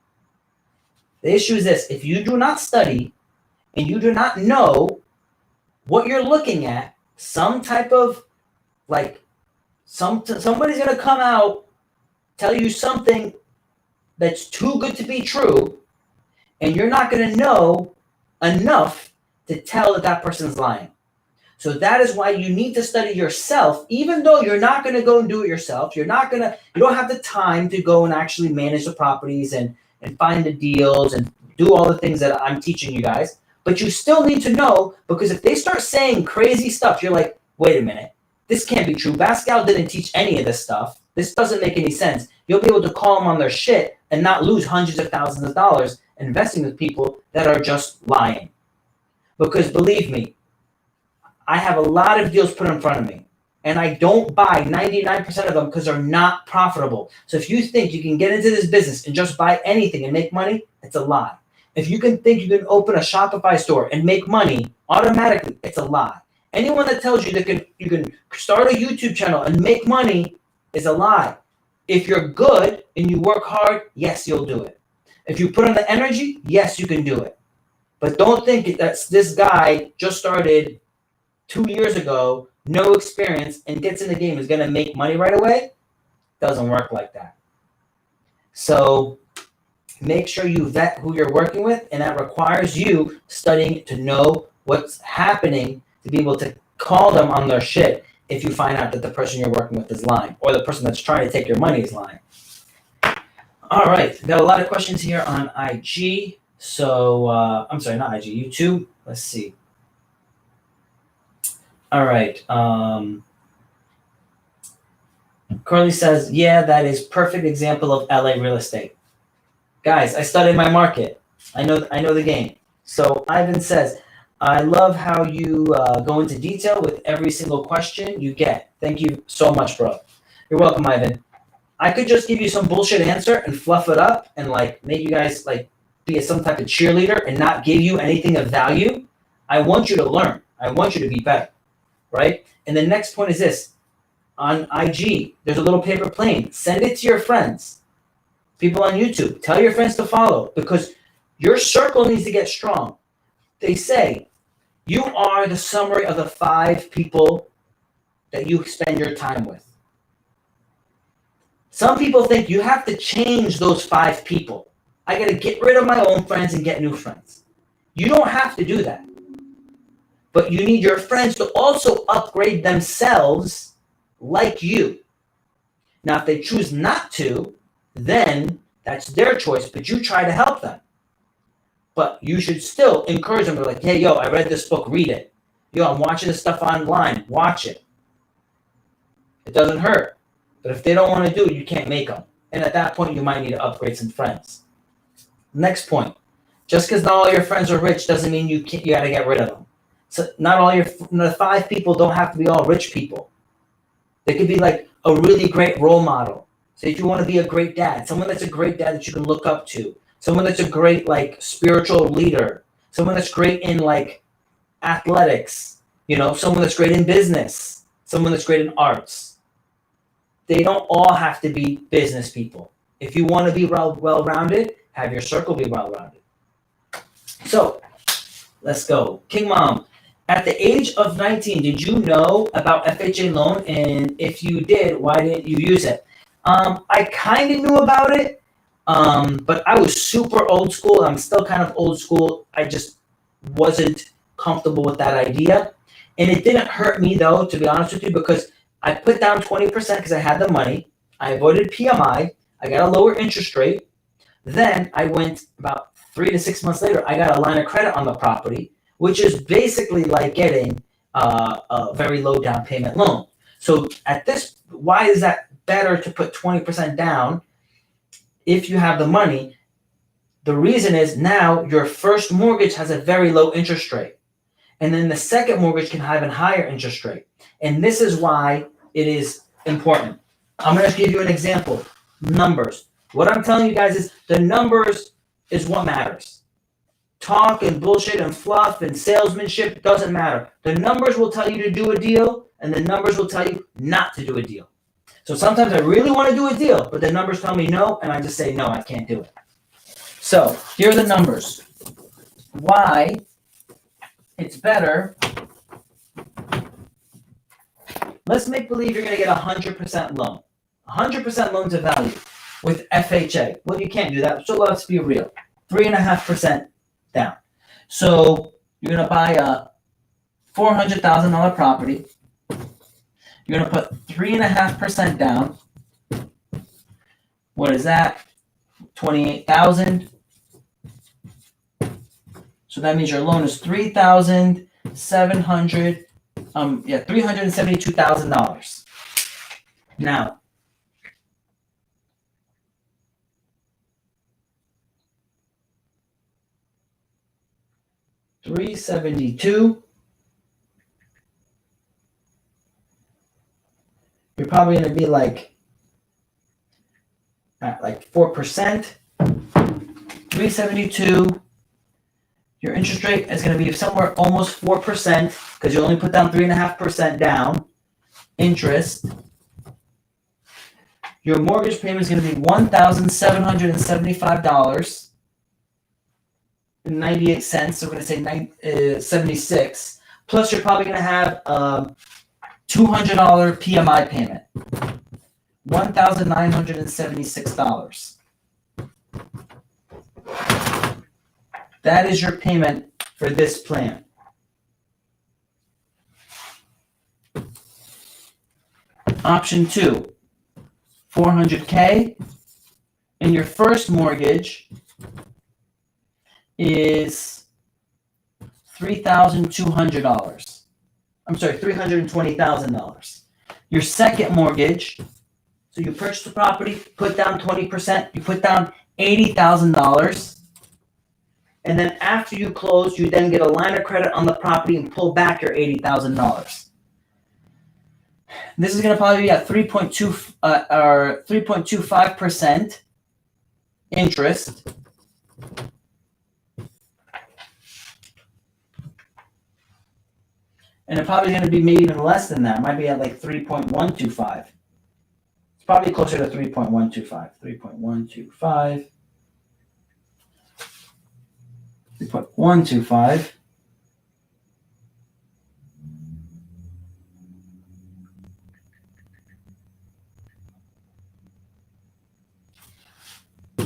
The issue is this: if you do not study and you do not know what you're looking at, some type of somebody's going to come out, tell you something that's too good to be true, and you're not going to know enough to tell that person's lying. So that is why you need to study yourself, even though you're not going to go and do it yourself. You don't have the time to go and actually manage the properties and find the deals and do all the things that I'm teaching you guys. But you still need to know, because if they start saying crazy stuff, you're like, wait a minute, this can't be true. Pascal didn't teach any of this stuff. This doesn't make any sense. You'll be able to call them on their shit and not lose hundreds of thousands of dollars investing with people that are just lying. Because believe me, I have a lot of deals put in front of me, and I don't buy 99% of them because they're not profitable. So if you think you can get into this business and just buy anything and make money, it's a lie. If you can think you can open a Shopify store and make money automatically, it's a lie. Anyone that tells you that you can start a YouTube channel and make money is a lie. If you're good and you work hard, yes, you'll do it. If you put in the energy, yes, you can do it. But don't think that this guy just started 2 years ago, no experience, and gets in the game is going to make money right away. Doesn't work like that. So make sure you vet who you're working with, and that requires you studying to know what's happening, to be able to call them on their shit if you find out that the person you're working with is lying, or the person that's trying to take your money is lying. All right, got a lot of questions here on IG. So, I'm sorry, not IG, YouTube. Let's see. All right. Curly says, yeah, that is perfect example of LA real estate. Guys, I studied my market. I know the game. So Ivan says, I love how you go into detail with every single question you get. Thank you so much, bro. You're welcome, Ivan. I could just give you some bullshit answer and fluff it up and make you guys be some type of cheerleader and not give you anything of value. I want you to learn. I want you to be better, right? And the next point is this. on IG. There's a little paper plane. Send it to your friends. People on YouTube. Tell your friends to follow because your circle needs to get strong. They say you are the summary of the 5 people that you spend your time with. Some people think you have to change those 5 people. I got to get rid of my own friends and get new friends. You don't have to do that. But you need your friends to also upgrade themselves like you. Now, if they choose not to, then that's their choice, but you try to help them. But you should still encourage them to like, hey, yo, I read this book, read it. Yo, I'm watching this stuff online, watch it. It doesn't hurt. But if they don't want to do it, you can't make them. And at that point, you might need to upgrade some friends. Next point. Just because not all your friends are rich doesn't mean you got to get rid of them. So not all the 5 people don't have to be all rich people. They could be like a really great role model. So if you want to be a great dad, someone that's a great dad that you can look up to, someone that's a great like spiritual leader, someone that's great in like athletics, someone that's great in business, someone that's great in arts. They don't all have to be business people. If you want to be well-rounded, have your circle be well-rounded. So let's go. King Mom, at the age of 19, did you know about FHA Loan? And if you did, why didn't you use it? I kind of knew about it, but I was super old school. I'm still kind of old school. I just wasn't comfortable with that idea. And it didn't hurt me, though, to be honest with you, because I put down 20% because I had the money. I avoided PMI. I got a lower interest rate. Then I went about 3 to 6 months later, I got a line of credit on the property, which is basically like getting a very low down payment loan. So why is that better to put 20% down if you have the money? The reason is now your first mortgage has a very low interest rate. And then the second mortgage can have a higher interest rate. And this is why it is important. I'm going to give you an example. Numbers. What I'm telling you guys is the numbers is what matters. Talk and bullshit and fluff and salesmanship doesn't matter. The numbers will tell you to do a deal, and the numbers will tell you not to do a deal. So sometimes I really want to do a deal, but the numbers tell me no, and I just say, no, I can't do it. So here are the numbers. Why it's better. Let's make believe you're going to get 100% loan. 100% loan to value with FHA. Well, you can't do that, so let's be real. 3.5% down. So you're going to buy a $400,000 property. You're going to put 3.5% down. What is that? $28,000. So that means your loan is $372,000. Now, $372,000. You're probably going to be at 4%. $372,000. Your interest rate is going to be somewhere almost 4% because you only put down 3.5% down interest. Your mortgage payment is going to be $1,775.98. So we're going to say 76. Plus, you're probably going to have $200 PMI payment. $1,976. That is your payment for this plan. Option 2, $400K, and your first mortgage is $3,200. I'm sorry, $320,000. Your second mortgage, so you purchase the property, put down 20%, you put down $80,000. And then after you close, you then get a line of credit on the property and pull back your $80,000. This is going to probably be at 3.25% interest. And it's probably going to be maybe even less than that. It might be at like 3.125. It's probably closer to 3.125. 3.125. 3.125.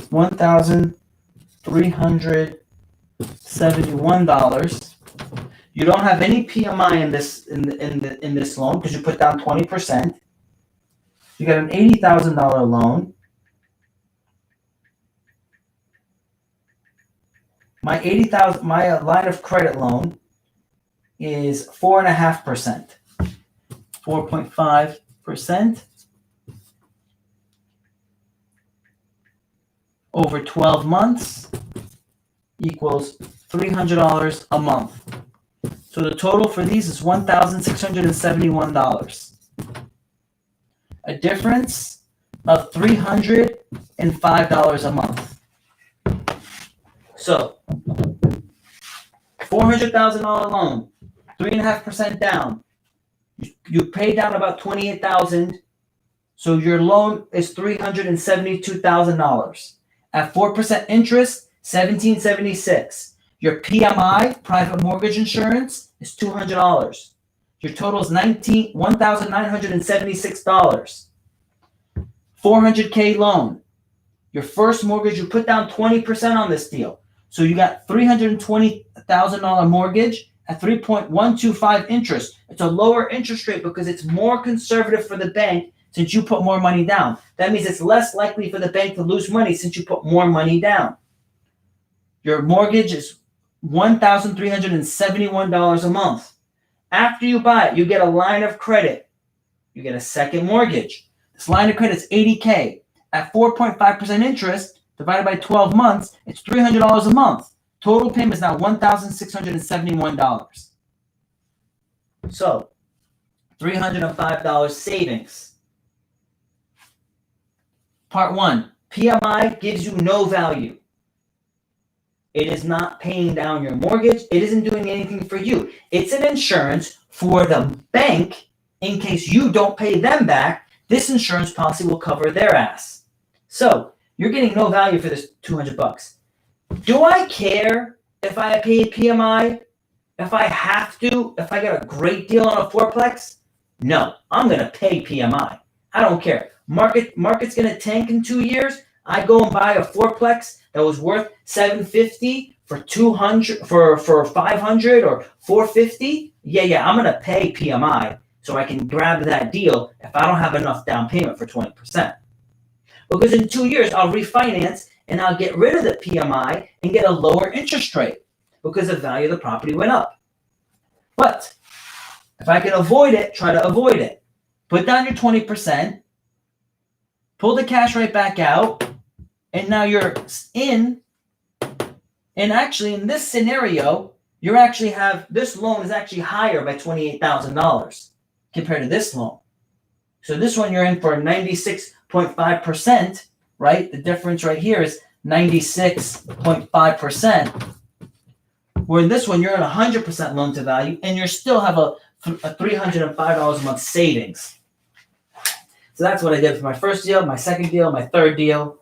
$1,371. You don't have any PMI in this loan because you put down 20%. You got an $80,000 loan. My line of credit loan is 4.5%. 4.5% over 12 months equals $300 a month. So the total for these is $1,671. A difference of $305 a month. So $400,000 loan, 3.5% down. You pay down about $28,000, so your loan is $372,000. At 4% interest, $1,776. Your PMI, private mortgage insurance, is $200. Your total is $1,976. 400K loan. Your first mortgage, you put down 20% on this deal. So you got $320,000 mortgage at 3.125 interest. It's a lower interest rate because it's more conservative for the bank since you put more money down. That means it's less likely for the bank to lose money since you put more money down. Your mortgage is $1,371 a month. After you buy it, you get a line of credit. You get a second mortgage. This line of credit is $80K. At 4.5% interest, divided by 12 months, it's $300 a month. Total payment is now $1,671. So, $305 savings. Part 1, PMI gives you no value. It is not paying down your mortgage. It isn't doing anything for you. It's an insurance for the bank in case you don't pay them back. This insurance policy will cover their ass. So you're getting no value for this $200. Do I care if I pay PMI? If I have to? If I get a great deal on a fourplex? No, I'm going to pay PMI. I don't care. Market's going to tank in 2 years. I go and buy a fourplex that was worth $750 for $200 for $500 or $450. Yeah, I'm going to pay PMI so I can grab that deal if I don't have enough down payment for 20%. Because in 2 years, I'll refinance and I'll get rid of the PMI and get a lower interest rate because the value of the property went up. But if I can avoid it, try to avoid it. Put down your 20%, pull the cash right back out, and now you're in. And actually, in this scenario, this loan is actually higher by $28,000 compared to this loan. So this one you're in for 96.5%, right? The difference right here is 96.5%. Where in this one you're at 100% loan to value, and you still have a $305 a month savings. So that's what I did for my first deal, my second deal, my third deal.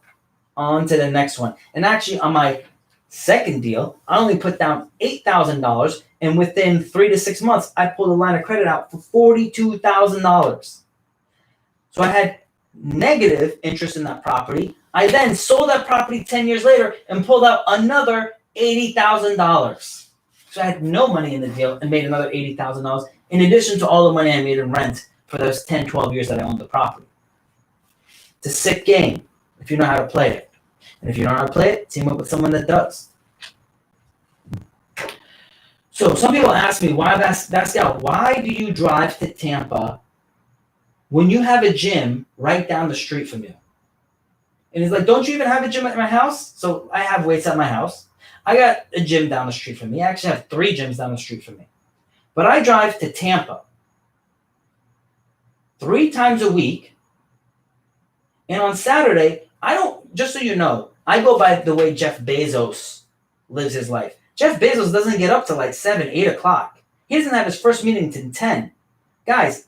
On to the next one. And actually, on my second deal, I only put down $8,000, and within 3 to 6 months, I pulled a line of credit out for $42,000. So I had negative interest in that property. I then sold that property 10 years later and pulled out another $80,000. So I had no money in the deal and made another $80,000 in addition to all the money I made in rent for those 10, 12 years that I owned the property. It's a sick game if you know how to play it. And if you don't know how to play it, team up with someone that does. So some people ask me, Pascal, why do you drive to Tampa when you have a gym right down the street from you? And he's like, don't you even have a gym at my house? So I have weights at my house. I got a gym down the street from me. I actually have 3 gyms down the street from me. But I drive to Tampa 3 times a week. And on Saturday, just so you know, I go by the way Jeff Bezos lives his life. Jeff Bezos doesn't get up till like 7, 8 o'clock. He doesn't have his first meeting till 10. Guys,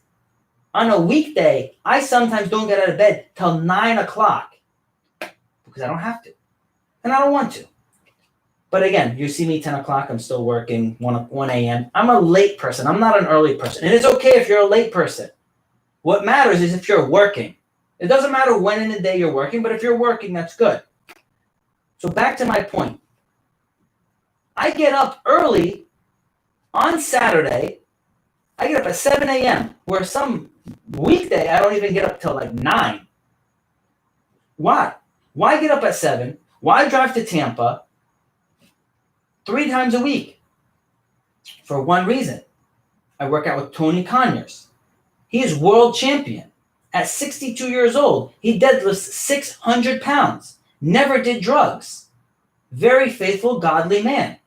on a weekday, I sometimes don't get out of bed till 9 o'clock because I don't have to. And I don't want to. But again, you see me 10 o'clock, I'm still working, 1 a.m. I'm a late person. I'm not an early person. And it's okay if you're a late person. What matters is if you're working. It doesn't matter when in the day you're working, but if you're working, that's good. So back to my point. I get up early on Saturday. I get up at 7 a.m., where some weekday I don't even get up till like 9. Why? Why get up at 7? Why drive to Tampa 3 times a week? For one reason. I work out with Tony Conyers. He is world champion. At 62 years old, he deadlifts 600 pounds. Never did drugs. Very faithful, godly man.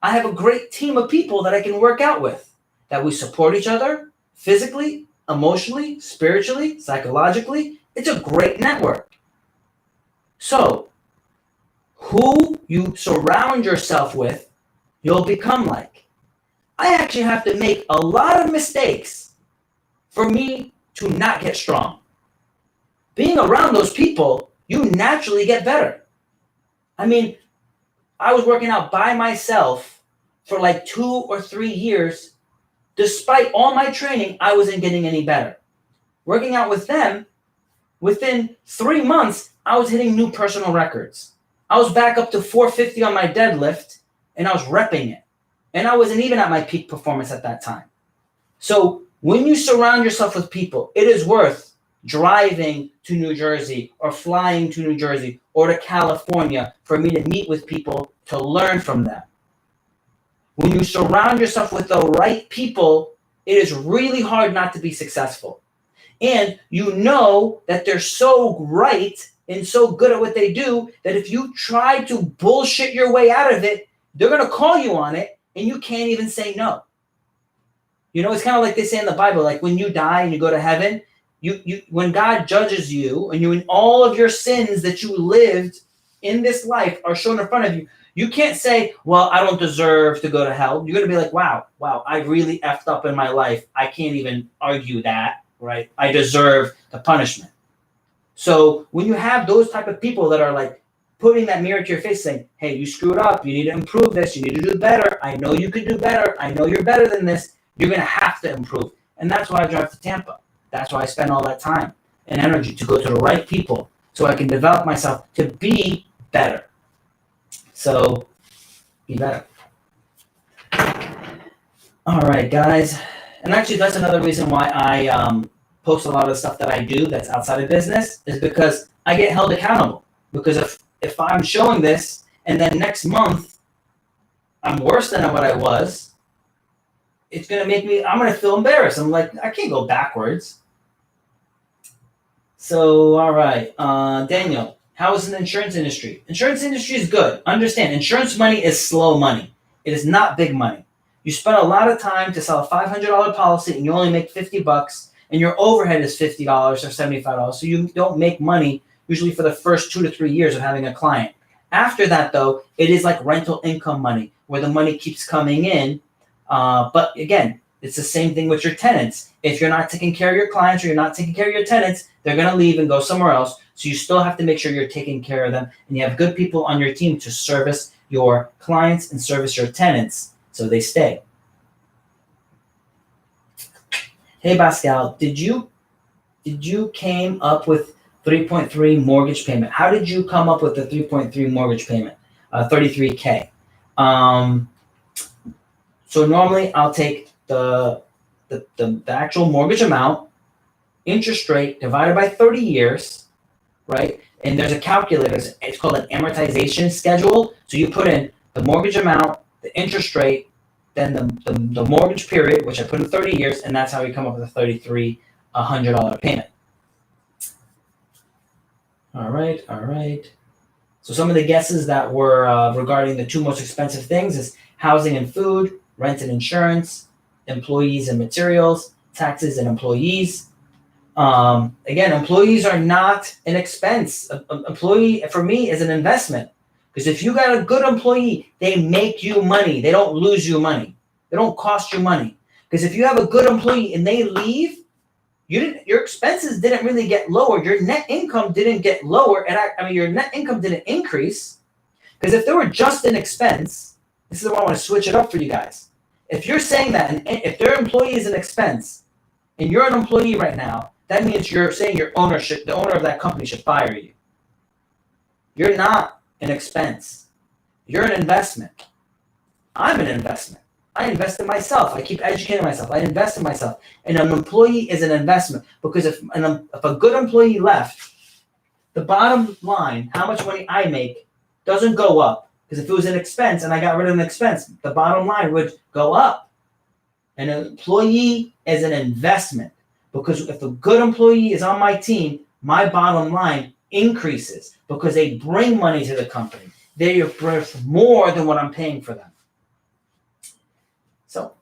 I have a great team of people that I can work out with, that we support each other physically, emotionally, spiritually, psychologically. It's a great network. So, who you surround yourself with, you'll become like. I actually have to make a lot of mistakes for me to not get strong. Being around those people, you naturally get better. I mean, I was working out by myself for like 2 or 3 years. Despite all my training, I wasn't getting any better. Working out with them, within 3 months, I was hitting new personal records. I was back up to 450 on my deadlift, and I was repping it. And I wasn't even at my peak performance at that time. So when you surround yourself with people, it is worth driving to New Jersey or flying to New Jersey or to California for me to meet with people to learn from them. When you surround yourself with the right people, it is really hard not to be successful. And you know that they're so right and so good at what they do that if you try to bullshit your way out of it, they're going to call you on it and you can't even say no. You know, it's kind of like they say in the Bible, like when you die and you go to heaven, you when God judges you and in all of your sins that you lived in this life are shown in front of you, you can't say, well, I don't deserve to go to hell. You're going to be like, wow, I really effed up in my life. I can't even argue that, right? I deserve the punishment. So when you have those type of people that are like putting that mirror to your face saying, hey, you screwed up. You need to improve this. You need to do better. I know you could do better. I know you're better than this. You're going to have to improve. And that's why I drive to Tampa. That's why I spend all that time and energy to go to the right people so I can develop myself to be better. So be better. All right, guys. And actually, that's another reason why I post a lot of the stuff that I do that's outside of business is because I get held accountable. Because if I'm showing this and then next month I'm worse than what I was, it's going to make me, I'm going to feel embarrassed. I'm like, I can't go backwards. So, all right. Daniel, how is the insurance industry? Insurance industry is good. Understand, insurance money is slow money. It is not big money. You spend a lot of time to sell a $500 policy and you only make $50 and your overhead is $50 or $75. So you don't make money usually for the first 2 to 3 years of having a client. After that, though, it is like rental income money where the money keeps coming in. But again, it's the same thing with your tenants. If you're not taking care of your clients or you're not taking care of your tenants, they're going to leave and go somewhere else. So you still have to make sure you're taking care of them and you have good people on your team to service your clients and service your tenants so they stay. Hey, Pascal, did you came up with 3.3 mortgage payment? How did you come up with the 3.3 mortgage payment? 33K. So normally I'll take the actual mortgage amount, interest rate divided by 30 years, right? And there's a calculator. It's called an amortization schedule. So you put in the mortgage amount, the interest rate, then the mortgage period, which I put in 30 years, and that's how you come up with a $3,300 payment. All right. So some of the guesses that were regarding the 2 most expensive things is housing and food, rent and insurance, employees and materials, taxes and employees. Again, employees are not an expense. Employee, for me, is an investment. Because if you got a good employee, they make you money. They don't lose you money. They don't cost you money. Because if you have a good employee and they leave, your expenses didn't really get lower. Your net income didn't get lower. And I mean, your net income didn't increase. Because if they were just an expense, this is why I want to switch it up for you guys. If you're saying that, and if their employee is an expense, and you're an employee right now, that means you're saying the owner of that company should fire you. You're not an expense. You're an investment. I'm an investment. I invest in myself. I keep educating myself. I invest in myself. And an employee is an investment, because if a good employee left, the bottom line, how much money I make, doesn't go up. Because if it was an expense and I got rid of an expense, the bottom line would go up. An employee is an investment, because if a good employee is on my team, my bottom line increases because they bring money to the company. They are worth more than what I'm paying for them. So,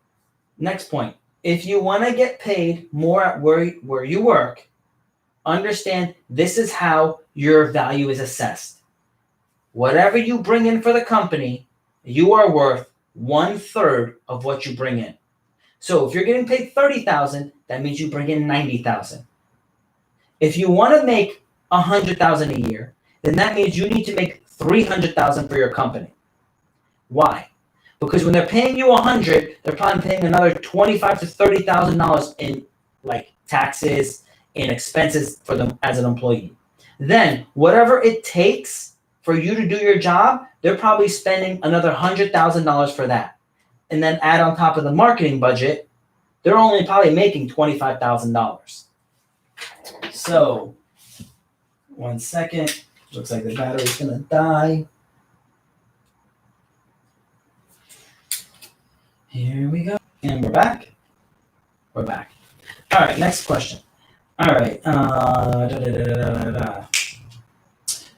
next point. If you want to get paid more at where you work, understand this is how your value is assessed. Whatever you bring in for the company, you are worth 1/3 of what you bring in. So if you're getting paid $30,000, that means you bring in $90,000. If you want to make $100,000 a year, then that means you need to make $300,000 for your company. Why? Because when they're paying you $100,000, they're probably paying another $25,000 to $30,000 in like taxes and expenses for them as an employee. Then whatever it takes for you to do your job, they're probably spending another $100,000 for that. And then add on top of the marketing budget, they're only probably making $25,000. So, 1 second. Looks like the battery's gonna die. Here we go. And we're back. We're back. All right, next question. All right.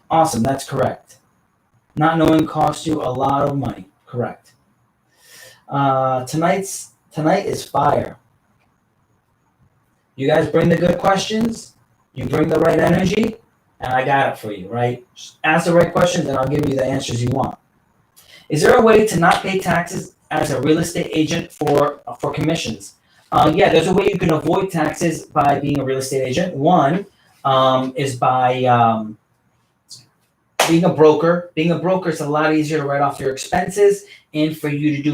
Awesome, that's correct. Not knowing costs you a lot of money. Correct. Tonight is fire. You guys bring the good questions. You bring the right energy, and I got it for you, right? Just ask the right questions, and I'll give you the answers you want. Is there a way to not pay taxes as a real estate agent for commissions? Yeah, there's a way you can avoid taxes by being a real estate agent. One is by being a broker. Being a broker is a lot easier to write off your expenses and for you to do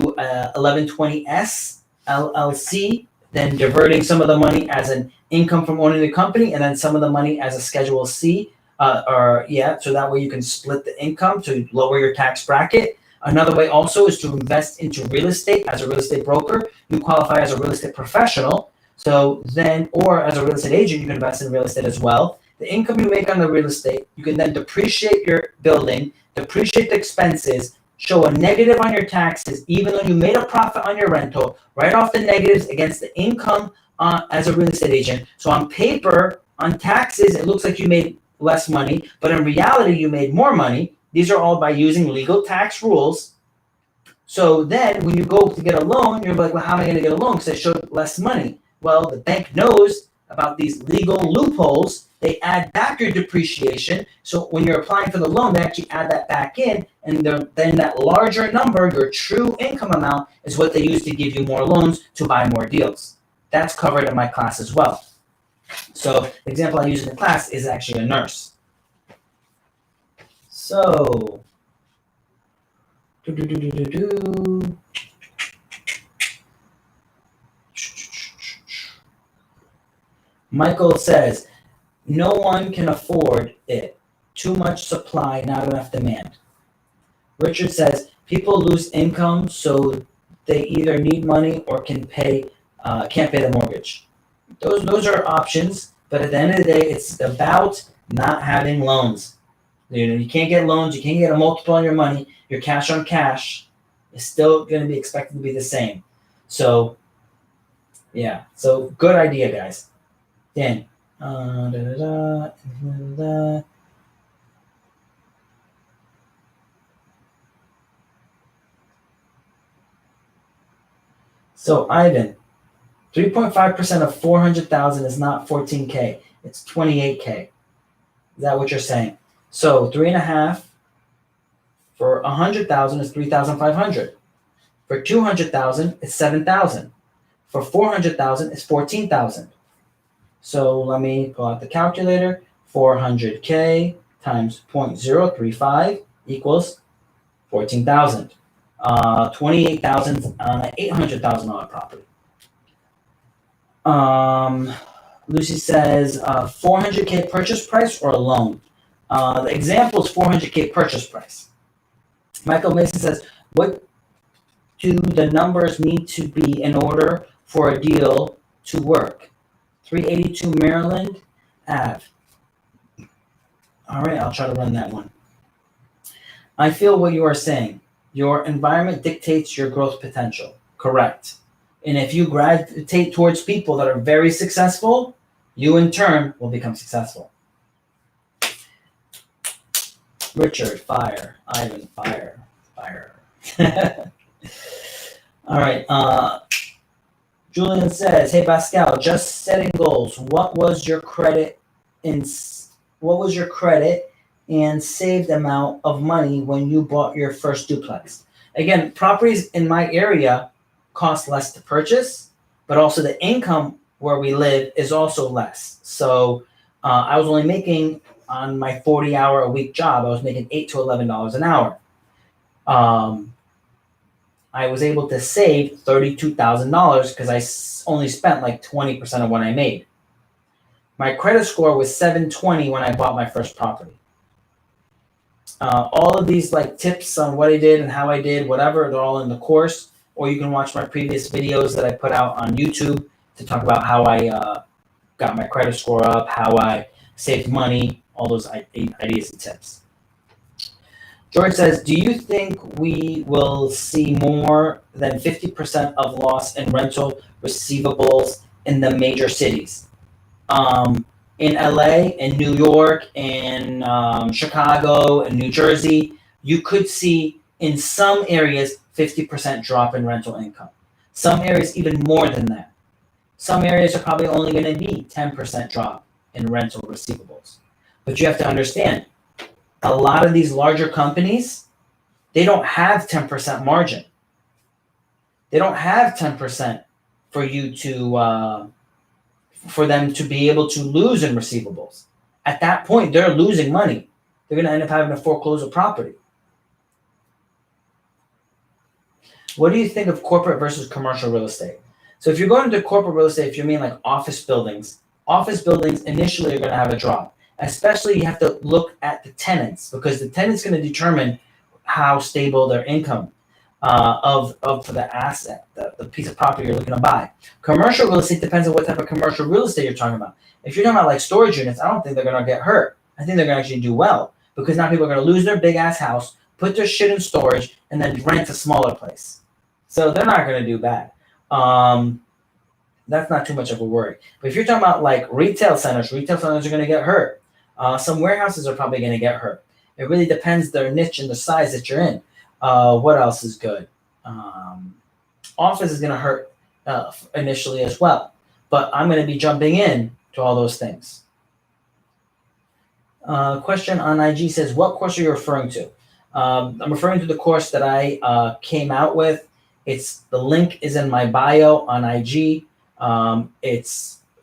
1120S LLC, then diverting some of the money as an income from owning the company, and then some of the money as a Schedule C, so that way you can split the income to lower your tax bracket. Another way also is to invest into real estate as a real estate broker. You qualify as a real estate professional. So then, or as a real estate agent, you can invest in real estate as well. The income you make on the real estate, you can then depreciate your building, depreciate the expenses, show a negative on your taxes, even though you made a profit on your rental, write off the negatives against the income as a real estate agent. So on paper, on taxes, it looks like you made less money, but in reality, you made more money. These are all by using legal tax rules. So then when you go to get a loan, you're like, well, how am I going to get a loan? Because I showed less money. Well, the bank knows about these legal loopholes. They add back your depreciation. So when you're applying for the loan, they actually add that back in. And then that larger number, your true income amount, is what they use to give you more loans to buy more deals. That's covered in my class as well. So the example I use in the class is actually a nurse. So, Michael says, no one can afford it. Too much supply, not enough demand. Richard says, people lose income, so they either need money or can't pay the mortgage. Those are options, but at the end of the day, it's about not having loans. You can't get loans, you can't get a multiple on your money. Your cash on cash is still going to be expected to be the same. So, yeah. So, good idea, guys. Dan. So, Ivan, 3.5% of 400,000 is not 14K. It's 28K. Is that what you're saying? So 3.5 for 100,000 is 3,500. For 200,000, it's 7,000. For 400,000, it's 14,000. So let me pull out the calculator. 400K times 0.035 equals 14,000. 28,000 on an $800,000 property. Lucy says 400K purchase price or a loan. The example is 400K purchase price. Michael Mason says, what do the numbers need to be in order for a deal to work? 382 Maryland Ave. All right, I'll try to run that one. I feel what you are saying. Your environment dictates your growth potential. Correct. And if you gravitate towards people that are very successful, you in turn will become successful. Richard, fire. Ivan, fire. Fire. All right. Julian says, "Hey Pascal, just setting goals. What was your credit and saved amount of money when you bought your first duplex?" Again, properties in my area cost less to purchase, but also the income where we live is also less. So I was only making on my 40-hour-a-week job, I was making $8 to $11 an hour. I was able to save $32,000 because I only spent like 20% of what I made. My credit score was 720 when I bought my first property. All of these like tips on what I did and how I did, whatever, they're all in the course. Or you can watch my previous videos that I put out on YouTube to talk about how I got my credit score up, how I saved money, all those ideas and tips. George says, do you think we will see more than 50% of loss in rental receivables in the major cities? In LA, in New York, in Chicago, and New Jersey, you could see in some areas 50% drop in rental income. Some areas even more than that. Some areas are probably only going to be 10% drop in rental receivables. But you have to understand, a lot of these larger companies, they don't have 10% margin. They don't have 10% for you to, for them to be able to lose in receivables. At that point, they're losing money. They're going to end up having to foreclose a property. What do you think of corporate versus commercial real estate? So if you're going into corporate real estate, if you mean like office buildings initially are going to have a drop. Especially you have to look at the tenants because the tenant's going to determine how stable their income of the asset, the piece of property you're looking to buy. Commercial real estate depends on what type of commercial real estate you're talking about. If you're talking about like storage units, I don't think they're going to get hurt. I think they're going to actually do well because now people are going to lose their big ass house, put their shit in storage, and then rent a smaller place. So they're not going to do bad. That's not too much of a worry. But if you're talking about like retail centers are going to get hurt. Some warehouses are probably going to get hurt. It really depends their niche and the size that you're in. What else is good? Office is going to hurt initially as well. But I'm going to be jumping in to all those things. Question on IG says, what course are you referring to? I'm referring to the course that I came out with. The link is in my bio on IG.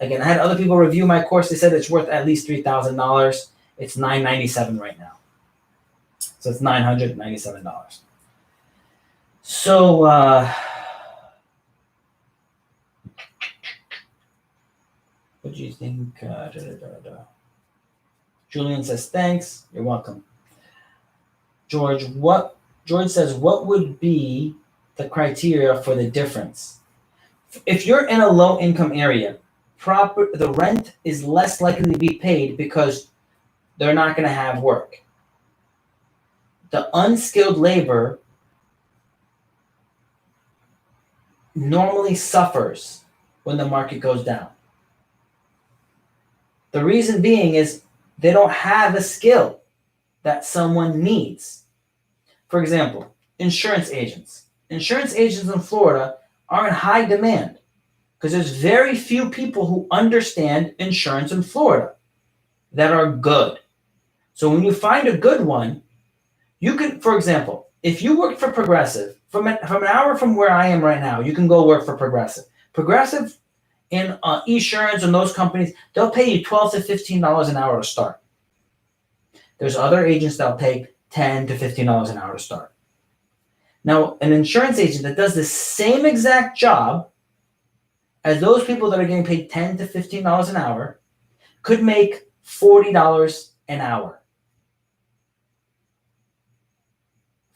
Again, I had other people review my course. They said it's worth at least $3,000. It's $997 right now. So it's $997. So, what do you think? Julian says, thanks. You're welcome. George says, what would be the criteria for the difference? If you're in a low income area, the rent is less likely to be paid because they're not going to have work. The unskilled labor normally suffers when the market goes down. The reason being is they don't have a skill that someone needs. For example, insurance agents. Insurance agents in Florida are in high demand because there's very few people who understand insurance in Florida that are good. So when you find a good one, you can, for example, if you work for Progressive, from an hour from where I am right now, you can go work for Progressive. Progressive in insurance and those companies, they'll pay you $12 to $15 an hour to start. There's other agents that'll pay $10 to $15 an hour to start. Now, an insurance agent that does the same exact job as those people that are getting paid $10 to $15 an hour could make $40 an hour.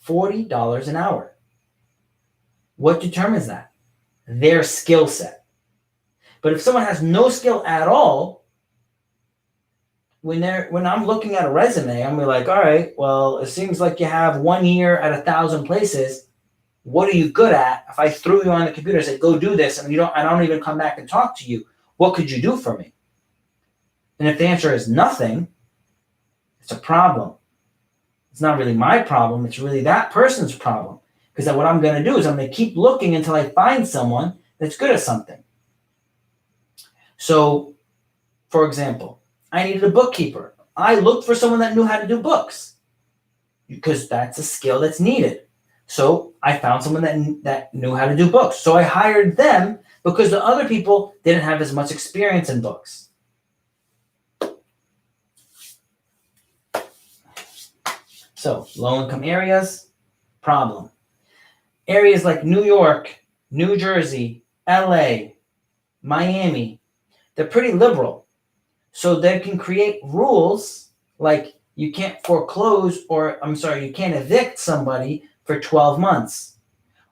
$40 an hour. What determines that? Their skill set. But if someone has no skill at all, when I'm looking at a resume, I'm like, all right, well, it seems like you have 1 year at 1,000 places. What are you good at? If I threw you on the computer and said, go do this, and I don't even come back and talk to you, what could you do for me? And if the answer is nothing, it's a problem. It's not really my problem. It's really that person's problem. Because what I'm going to do is I'm going to keep looking until I find someone that's good at something. So, for example, I needed a bookkeeper. I looked for someone that knew how to do books because that's a skill that's needed. So I found someone that knew how to do books. So I hired them because the other people didn't have as much experience in books. So low-income areas, problem. Areas like New York, New Jersey, LA, Miami, they're pretty liberal. So they can create rules like you can't foreclose you can't evict somebody for 12 months.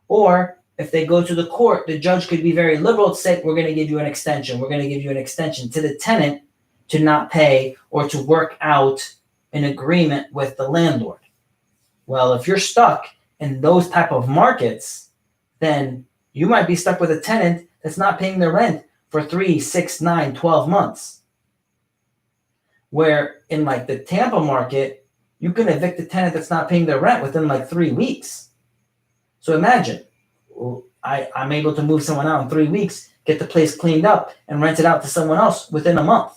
Or if they go to the court, the judge could be very liberal to say, we're going to give you an extension. We're going to give you an extension to the tenant to not pay or to work out an agreement with the landlord. Well, if you're stuck in those type of markets, then you might be stuck with a tenant that's not paying their rent for 3, 6, 9, 12 months. Where in like the Tampa market, you can evict a tenant that's not paying their rent within like 3 weeks. So imagine, I'm able to move someone out in 3 weeks, get the place cleaned up, and rent it out to someone else within a month.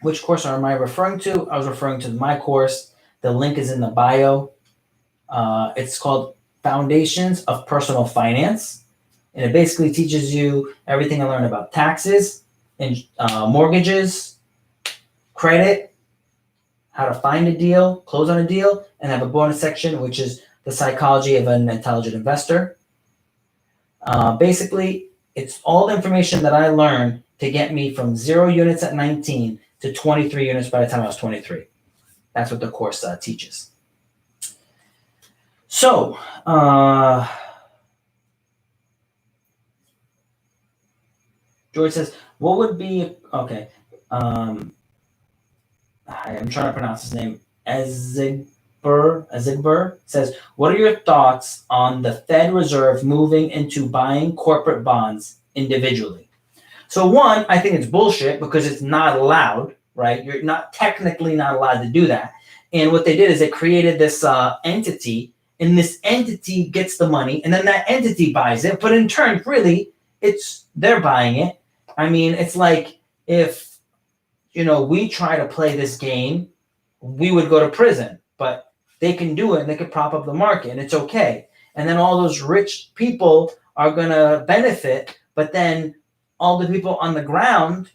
Which course am I referring to? I was referring to my course. The link is in the bio. It's called Foundations of Personal Finance. And it basically teaches you everything I learned about taxes, and mortgages, credit, how to find a deal, close on a deal, and have a bonus section, which is the psychology of an intelligent investor. Basically, it's all the information that I learned to get me from 0 units at 19 to 23 units by the time I was 23. That's what the course teaches. So, George says, what would be, okay, I'm trying to pronounce his name, Azigber says, what are your thoughts on the Fed Reserve moving into buying corporate bonds individually? So one, I think it's bullshit because it's not allowed, right? You're technically not allowed to do that. And what they did is they created this entity, and this entity gets the money, and then that entity buys it. But in turn, really, they're buying it. I mean, it's like if, we try to play this game, we would go to prison. But they can do it, and they can prop up the market, and it's okay. And then all those rich people are going to benefit, but then all the people on the ground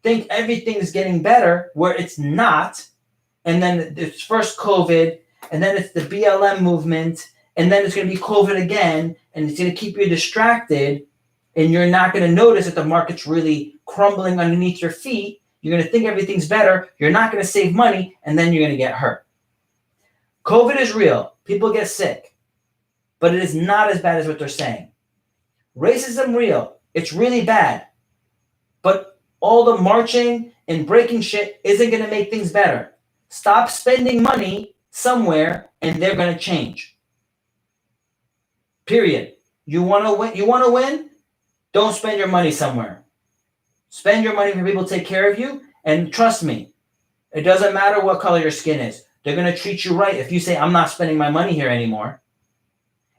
think everything's getting better where it's not. And then it's first COVID, and then it's the BLM movement, and then it's going to be COVID again, and it's going to keep you distracted, and you're not going to notice that the market's really crumbling underneath your feet. You're going to think everything's better. You're not going to save money, and then you're going to get hurt. COVID is real. People get sick, but it is not as bad as what they're saying. Racism, real. It's really bad. But all the marching and breaking shit isn't going to make things better. Stop spending money somewhere, and they're going to change. Period. You want to win? You want to win? Don't spend your money somewhere. Spend your money for people to take care of you, and trust me, it doesn't matter what color your skin is. They're going to treat you right if you say, I'm not spending my money here anymore.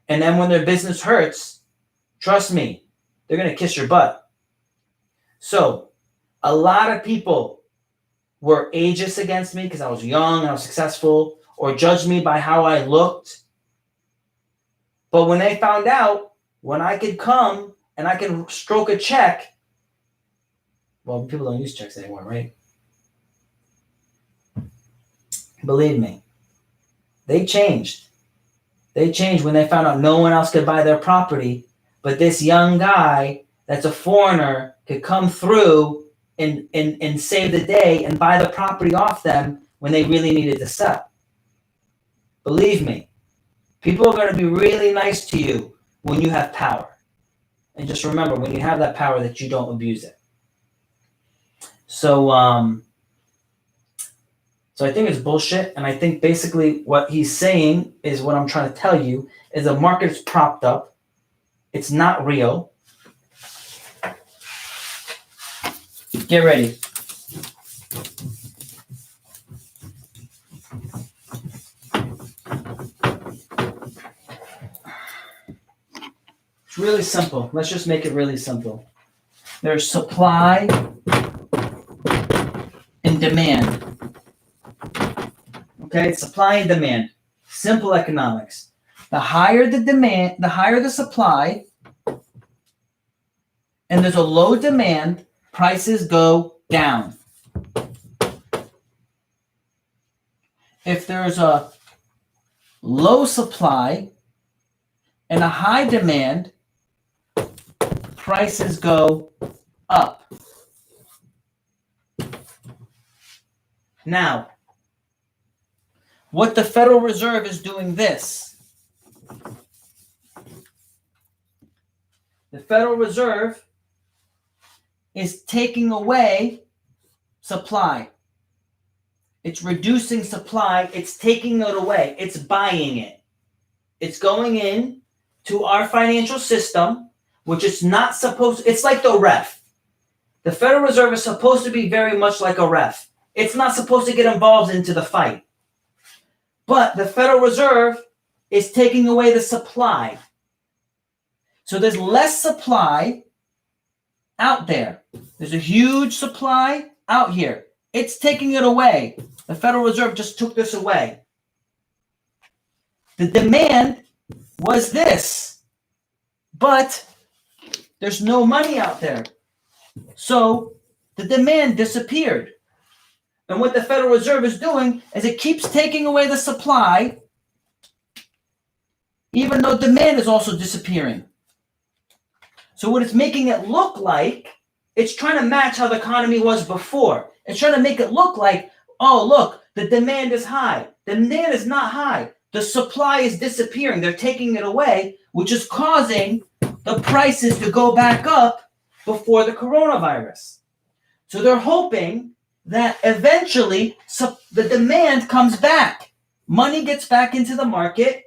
And then when their business hurts, trust me, they're going to kiss your butt. So a lot of people were ageist against me because I was young and I was successful. or judged me by how I looked. But when they found out, when I could come and I can stroke a check, well, people don't use checks anymore, right? Believe me, they changed. They changed when they found out no one else could buy their property, but this young guy that's a foreigner could come through and save the day and buy the property off them when they really needed to sell. Believe me, people are going to be really nice to you when you have power. And just remember, when you have that power, that you don't abuse it. So I think it's bullshit. And I think basically what he's saying is what I'm trying to tell you is the market is propped up. It's not real. Get ready. It's really simple. Let's just make it really simple. There's supply and demand. Okay, supply and demand. Simple economics. The higher the demand, the higher the supply, and there's a low demand, prices go down. If there's a low supply and a high demand, prices go up. Now, what the Federal Reserve is doing this. The Federal Reserve is taking away supply. It's reducing supply. It's taking it away. It's buying it. It's going in to our financial system, which is not supposed. It's like the ref. The Federal Reserve is supposed to be very much like a ref. It's not supposed to get involved into the fight. But the Federal Reserve is taking away the supply. So there's less supply out there. There's a huge supply out here. It's taking it away. The Federal Reserve just took this away. The demand was this, but there's no money out there. So the demand disappeared. And what the Federal Reserve is doing is it keeps taking away the supply, even though demand is also disappearing. So what it's making it look like, it's trying to match how the economy was before. It's trying to make it look like, oh, look, the demand is high. The demand is not high. The supply is disappearing. They're taking it away, which is causing the prices to go back up before the coronavirus. So they're hoping that eventually the demand comes back. Money gets back into the market.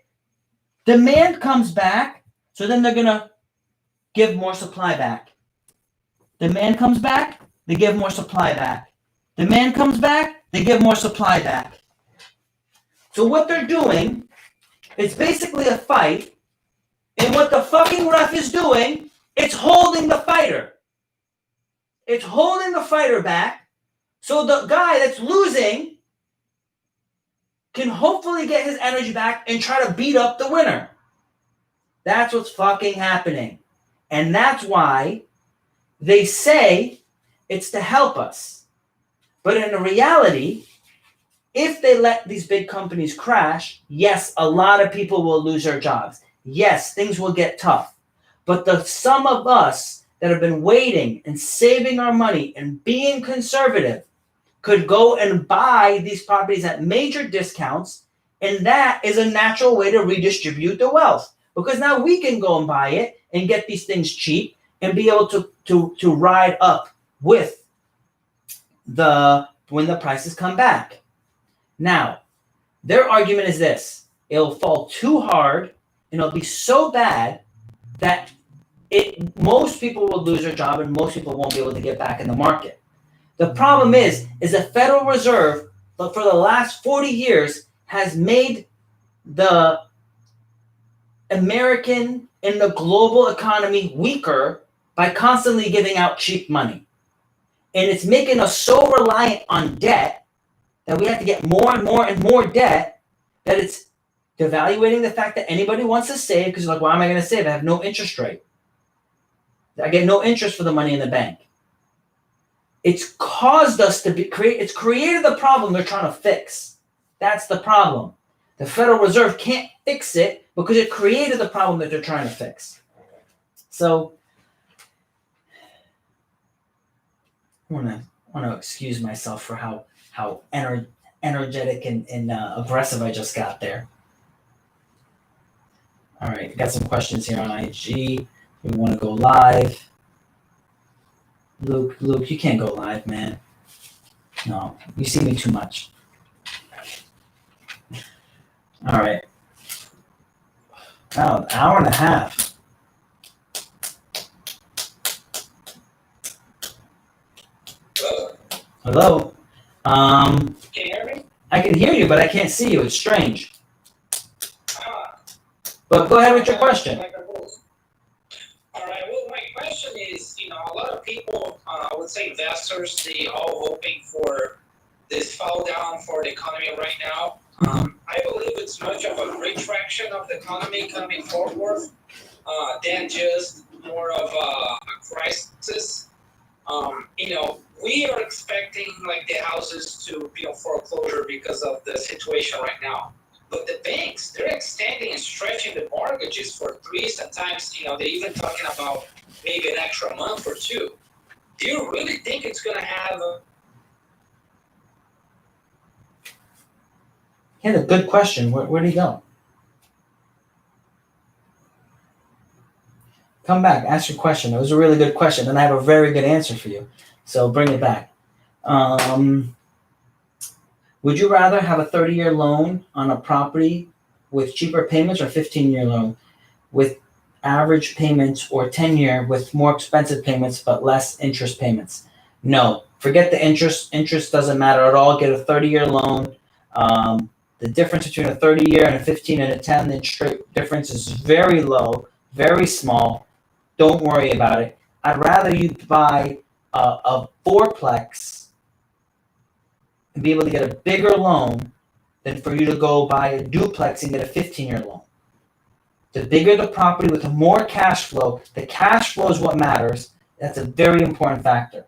Demand comes back. So then they're going to give more supply back. Demand comes back. They give more supply back. Demand comes back. They give more supply back. So what they're doing is basically a fight. And what the fucking ref is doing, it's holding the fighter. It's holding the fighter back. So the guy that's losing can hopefully get his energy back and try to beat up the winner. That's what's fucking happening. And that's why they say it's to help us. But in reality, if they let these big companies crash, yes, a lot of people will lose their jobs. Yes, things will get tough. But the sum of us that have been waiting and saving our money and being conservative could go and buy these properties at major discounts, and that is a natural way to redistribute the wealth. Because now we can go and buy it and get these things cheap and be able to ride up with when the prices come back. Now, their argument is this. It'll fall too hard and it'll be so bad that most people will lose their job and most people won't be able to get back in the market. The problem is the Federal Reserve, for the last 40 years, has made the American and the global economy weaker by constantly giving out cheap money. And it's making us so reliant on debt that we have to get more and more and more debt that it's devaluating the fact that anybody wants to save because you're like, why am I going to save? I have no interest rate. I get no interest for the money in the bank. It's caused us to it's created the problem they're trying to fix. That's the problem. The Federal Reserve can't fix it because it created the problem that they're trying to fix. So I want to excuse myself for how energetic and aggressive I just got there. All right, got some questions here on IG. We want to go live. Luke, you can't go live, man. No, you see me too much. All right. Wow, an hour and a half. Hello. Can you hear me? I can hear you, but I can't see you. It's strange. But go ahead with your question. All right. Well, my question is, a lot of people, I would say investors, they all hoping for this fall down for the economy right now. I believe it's much of a retraction of the economy coming forward than just more of a crisis. We are expecting like the houses to be on foreclosure because of the situation right now. But the banks, they're extending and stretching the mortgages for 3, sometimes, they're even talking about maybe an extra month or 2. Do you really think it's going to have He had a good question. Where'd he go? Come back. Ask your question. It was a really good question, and I have a very good answer for you. So bring it back. Would you rather have a 30-year loan on a property with cheaper payments or 15-year loan with average payments, or 10-year with more expensive payments but less interest payments? No. Forget the interest. Interest doesn't matter at all. Get a 30-year loan. The difference between a 30-year and a 15 and a 10, the interest rate difference is very low, very small. Don't worry about it. I'd rather you buy a fourplex and be able to get a bigger loan than for you to go buy a duplex and get a 15-year loan. The bigger the property with more cash flow, the cash flow is what matters. That's a very important factor.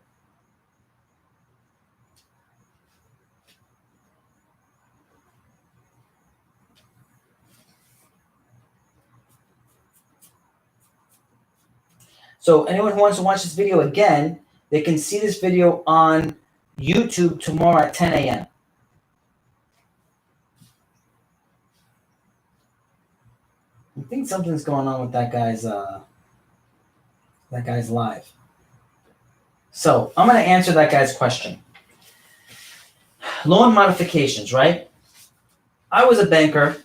So anyone who wants to watch this video again, they can see this video on YouTube tomorrow at 10 a.m. I think something's going on with that guy's live. So I'm going to answer that guy's question. Loan modifications, right? I was a banker.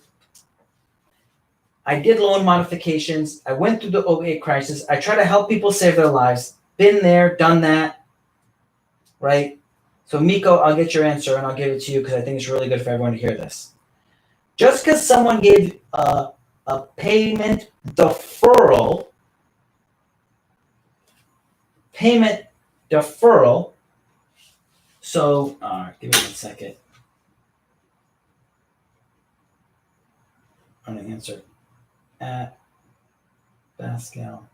I did loan modifications. I went through the 2008 crisis. I try to help people save their lives. Been there, done that, right? So Miko, I'll get your answer and I'll give it to you because I think it's really good for everyone to hear this. Just because someone gave a payment deferral, so give me 1 second. I'm going to answer at Pascal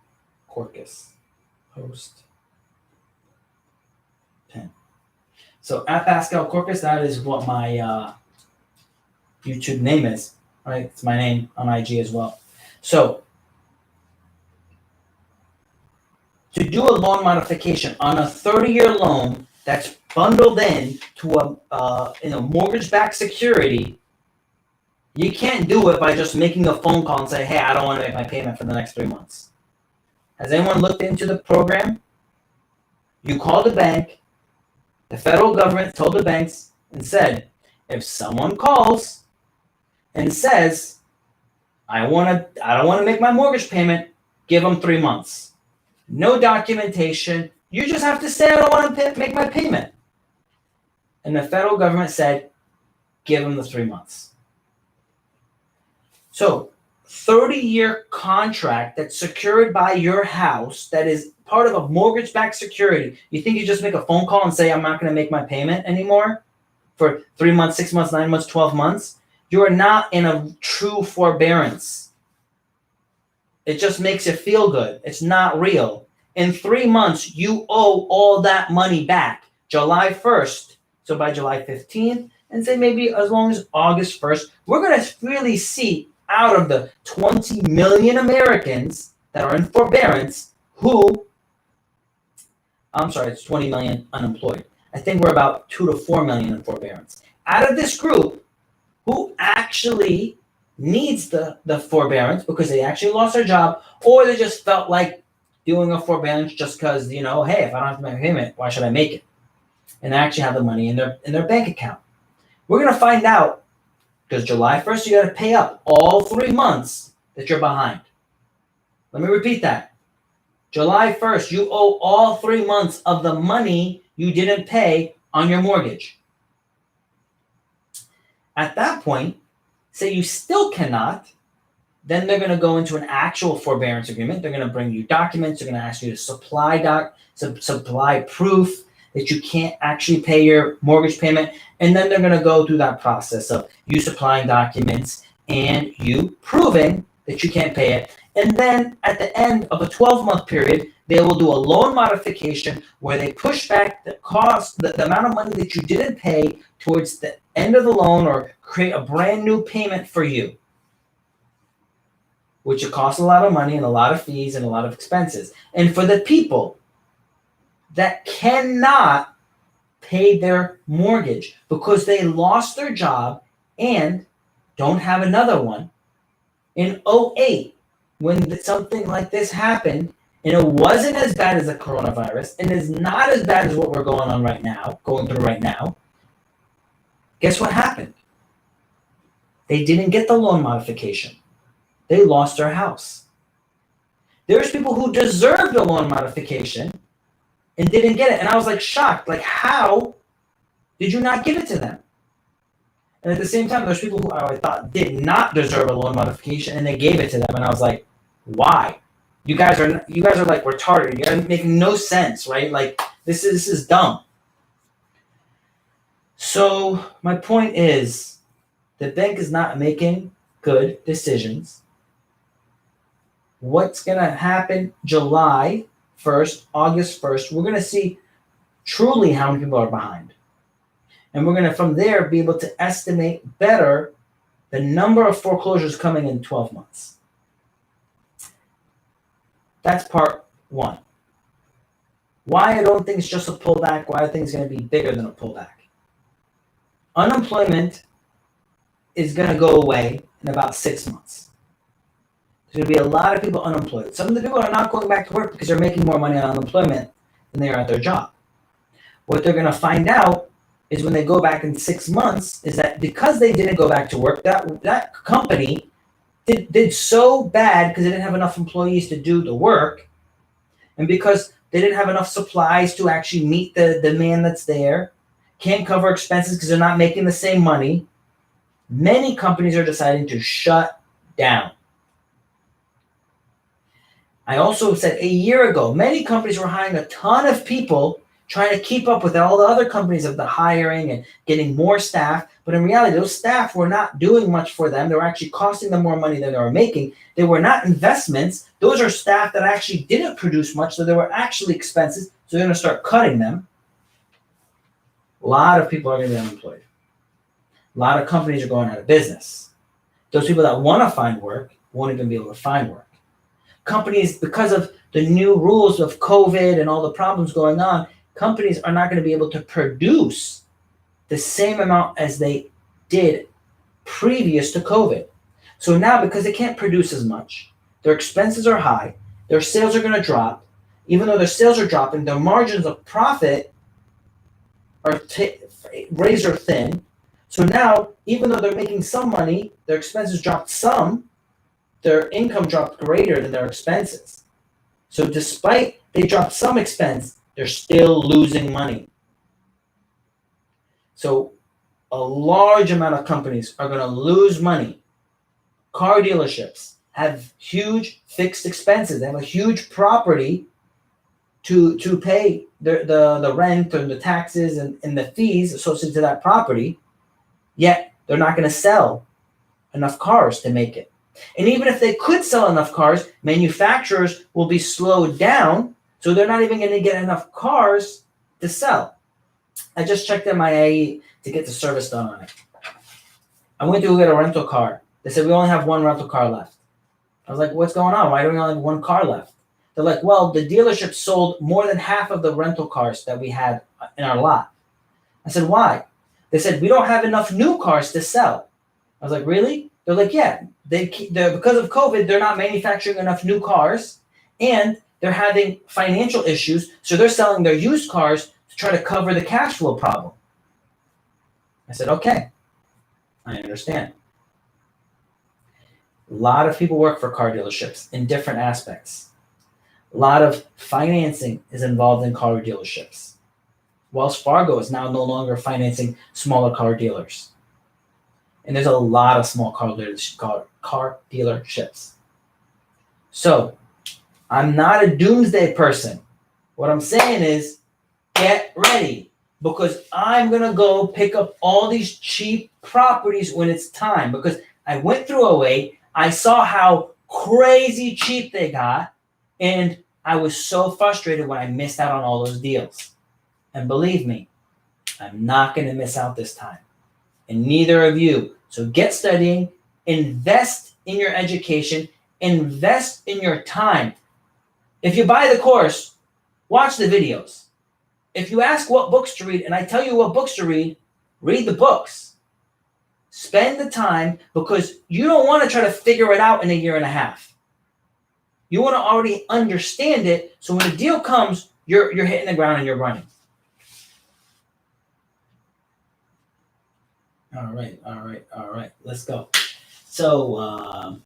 Corcus, host 10. So at Pascal Corcus, that is what my YouTube name is, right? It's my name on IG as well. So to do a loan modification on a 30-year loan that's bundled in to a mortgage-backed security, you can't do it by just making a phone call and say, hey, I don't want to make my payment for the next 3 months. Has anyone looked into the program? You call the bank. The federal government told the banks and said, if someone calls and says, I don't want to make my mortgage payment, give them 3 months. No documentation. You just have to say, I don't want to make my payment. And the federal government said, give them the 3 months. So 30-year contract that's secured by your house, that is part of a mortgage-backed security. You think you just make a phone call and say, I'm not going to make my payment anymore for 3 months, 6 months, 9 months, 12 months? You are not in a true forbearance. It just makes you feel good. It's not real. In 3 months, you owe all that money back. July 1st, so by July 15th, and say maybe as long as August 1st, we're going to really see out of the 20 million Americans that are in forbearance it's 20 million unemployed. I think we're about 2 to 4 million in forbearance. Out of this group, who actually needs the forbearance because they actually lost their job, or they just felt like doing a forbearance just because, hey, if I don't have to make a payment, why should I make it? And they actually have the money in their bank account. We're going to find out because July 1st, you got to pay up all 3 months that you're behind. Let me repeat that. July 1st, you owe all 3 months of the money you didn't pay on your mortgage. At that point, say you still cannot, then they're going to go into an actual forbearance agreement. They're going to bring you documents. They're going to ask you to supply proof that you can't actually pay your mortgage payment. And then they're going to go through that process of you supplying documents and you proving that you can't pay it. And then at the end of a 12-month period, they will do a loan modification where they push back the cost, the amount of money that you didn't pay towards the end of the loan, or create a brand new payment for you, which it costs a lot of money and a lot of fees and a lot of expenses. And for the people that cannot pay their mortgage because they lost their job and don't have another one, in 2008, when something like this happened, and it wasn't as bad as the coronavirus, and is not as bad as what we're going through right now, guess what happened? They didn't get the loan modification. They lost their house. There's people who deserved a loan modification and didn't get it. And I was shocked. How did you not give it to them? And at the same time, there's people who I thought did not deserve a loan modification and they gave it to them. And I was like, why? You guys are retarded. You guys are making no sense, right? This is dumb. So my point is, the bank is not making good decisions. What's going to happen July 1st, August 1st, we're going to see truly how many people are behind. And we're going to, from there, be able to estimate better the number of foreclosures coming in 12 months. That's part one. Why I don't think it's just a pullback, why I think it's going to be bigger than a pullback. Unemployment is going to go away in about 6 months. There's going to be a lot of people unemployed. Some of the people are not going back to work because they're making more money on unemployment than they are at their job. What they're going to find out is when they go back in 6 months is that because they didn't go back to work, that company did so bad because they didn't have enough employees to do the work, and because they didn't have enough supplies to actually meet the demand that's there, can't cover expenses because they're not making the same money, many companies are deciding to shut down. I also said a year ago, many companies were hiring a ton of people trying to keep up with all the other companies of the hiring and getting more staff. But in reality, those staff were not doing much for them. They were actually costing them more money than they were making. They were not investments. Those are staff that actually didn't produce much, so they were actually expenses. So they're going to start cutting them. A lot of people are going to be unemployed. A lot of companies are going out of business. Those people that want to find work won't even be able to find work. Companies, because of the new rules of COVID and all the problems going on, companies are not going to be able to produce the same amount as they did previous to COVID. So now, because they can't produce as much, their expenses are high, their sales are going to drop. Even though their sales are dropping, their margins of profit are razor thin. So now, even though they're making some money, their expenses dropped some, their income dropped greater than their expenses. So despite they dropped some expense, they're still losing money. So a large amount of companies are going to lose money. Car dealerships have huge fixed expenses. They have a huge property to pay the rent and the taxes and the fees associated to that property, yet they're not going to sell enough cars to make it. And even if they could sell enough cars, manufacturers will be slowed down, so they're not even going to get enough cars to sell. I just checked MIA to get the service done on it. I went to get a rental car. They said, we only have one rental car left. I was like, what's going on? Why do we only have one car left? They're like, well, the dealership sold more than half of the rental cars that we had in our lot. I said, why? They said, we don't have enough new cars to sell. I was like, really? They're like, yeah. They're because of COVID, they're not manufacturing enough new cars, and they're having financial issues, so they're selling their used cars to try to cover the cash flow problem. I said, okay, I understand. A lot of people work for car dealerships in different aspects. A lot of financing is involved in car dealerships. Wells Fargo is now no longer financing smaller car dealers. And there's a lot of small car dealerships. So I'm not a doomsday person. What I'm saying is get ready, because I'm going to go pick up all these cheap properties when it's time, because I went through 08. I saw how crazy cheap they got, and I was so frustrated when I missed out on all those deals. And believe me, I'm not going to miss out this time. And neither of you. So get studying, invest in your education, invest in your time. If you buy the course, watch the videos. If you ask what books to read, and I tell you what books to read the books. Spend the time, because you don't want to try to figure it out in a year and a half. You want to already understand it, so when the deal comes, you're hitting the ground and you're running. All right. Let's go. So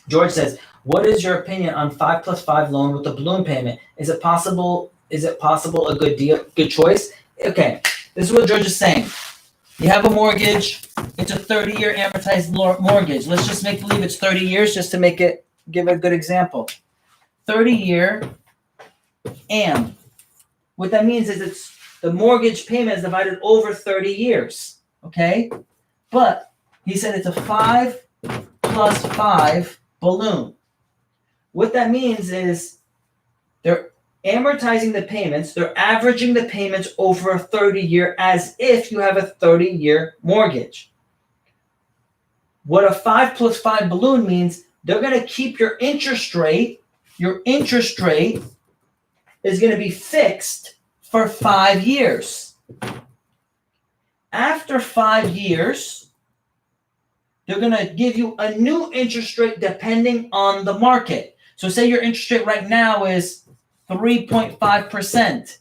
George says, what is your opinion on 5+5 loan with the balloon payment? Is it possible a good deal, good choice? Okay, this is what George is saying. You have a mortgage. It's a 30-year amortized mortgage. Let's just make believe it's 30 years just to give a good example. 30-year am. What that means is it's the mortgage payment is divided over 30 years. Okay? But he said it's a 5+5 balloon. What that means is they're amortizing the payments, they're averaging the payments over a 30-year as if you have a 30-year mortgage. What a 5+5 balloon means, they're going to keep your interest rate is going to be fixed for 5 years. After 5 years, they're going to give you a new interest rate depending on the market. So say your interest rate right now is 3.5%.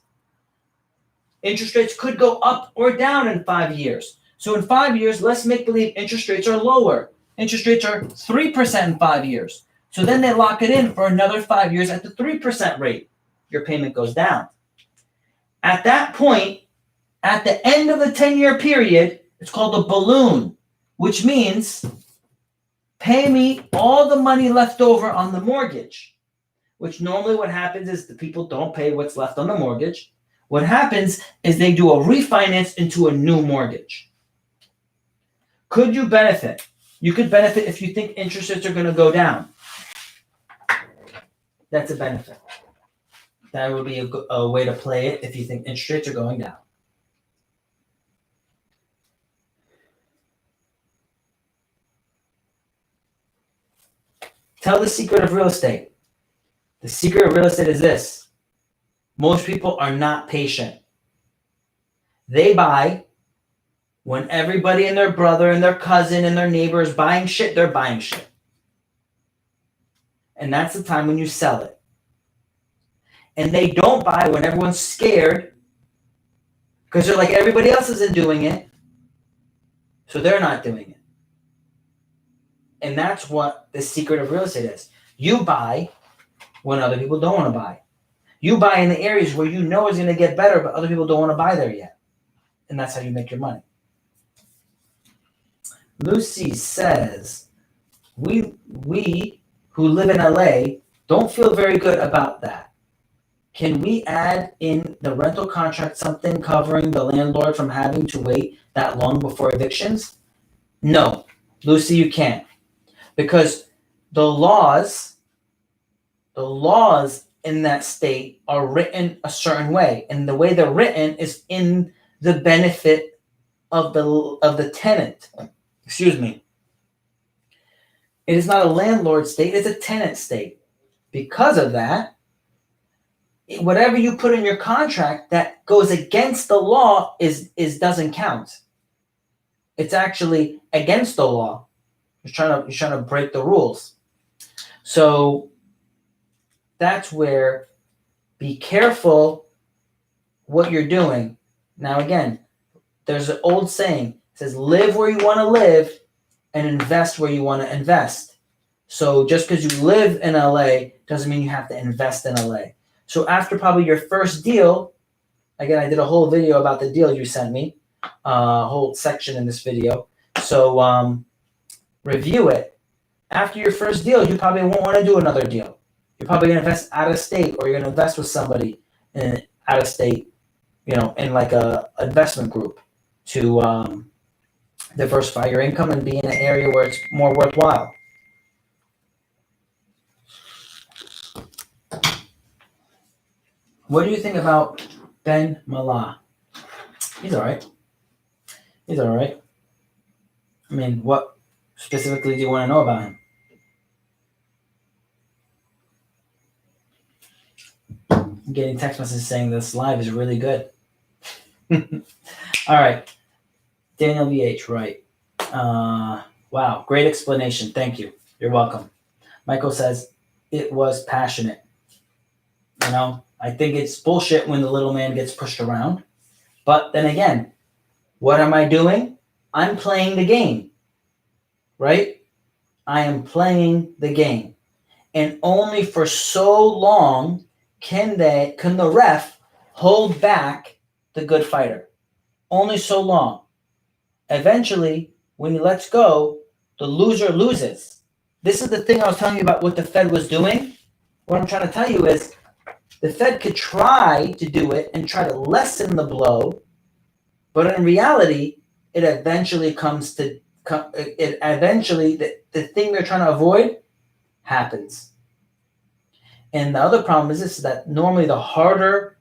Interest rates could go up or down in 5 years. So in 5 years, let's make believe interest rates are lower. Interest rates are 3% in 5 years. So then they lock it in for another 5 years at the 3% rate. Your payment goes down. At that point, at the end of the 10-year period, it's called a balloon, which means pay me all the money left over on the mortgage, which normally what happens is the people don't pay what's left on the mortgage. What happens is they do a refinance into a new mortgage. Could you benefit? You could benefit if you think interest rates are going to go down. That's a benefit. That would be a way to play it if you think interest rates are going down. Tell the secret of real estate. The secret of real estate is this. Most people are not patient. They buy when everybody and their brother and their cousin and their neighbor is buying shit, they're buying shit. And that's the time when you sell it. And they don't buy when everyone's scared because they're like, everybody else isn't doing it. So they're not doing it. And that's what the secret of real estate is. You buy when other people don't want to buy. You buy in the areas where you know is going to get better, but other people don't want to buy there yet. And that's how you make your money. Lucy says, we who live in LA don't feel very good about that. Can we add in the rental contract something covering the landlord from having to wait that long before evictions? No. Lucy, you can't, because the laws in that state are written a certain way, and the way they're written is in the benefit of the tenant. Excuse me. It is not a landlord state, it's a tenant state. Because of that, whatever you put in your contract that goes against the law is doesn't count. It's actually against the law. You're trying to break the rules. So that's where, be careful what you're doing. Now again, there's an old saying, it says live where you want to live and invest where you want to invest. So just because you live in LA doesn't mean you have to invest in LA. So after probably your first deal, again, I did a whole video about the deal you sent me, a whole section in this video. So review it. After your first deal, you probably won't want to do another deal. You're probably going to invest out of state, or you're going to invest with somebody out of state, in like a investment group to diversify your income and be in an area where it's more worthwhile. What do you think about Ben Mallah? He's all right. I mean, what specifically do you want to know about him? I'm getting text messages saying this live is really good. All right. Daniel VH, right. Wow, great explanation. Thank you. You're welcome. Michael says, it was passionate. I think it's bullshit when the little man gets pushed around. But then again, what am I doing? I'm playing the game, right? I am playing the game. And only for so long can the ref hold back the good fighter. Only so long. Eventually, when he lets go, the loser loses. This is the thing I was telling you about what the Fed was doing. What I'm trying to tell you is the Fed could try to do it and try to lessen the blow, but in reality, it eventually the thing they're trying to avoid happens. And the other problem is this, that normally the harder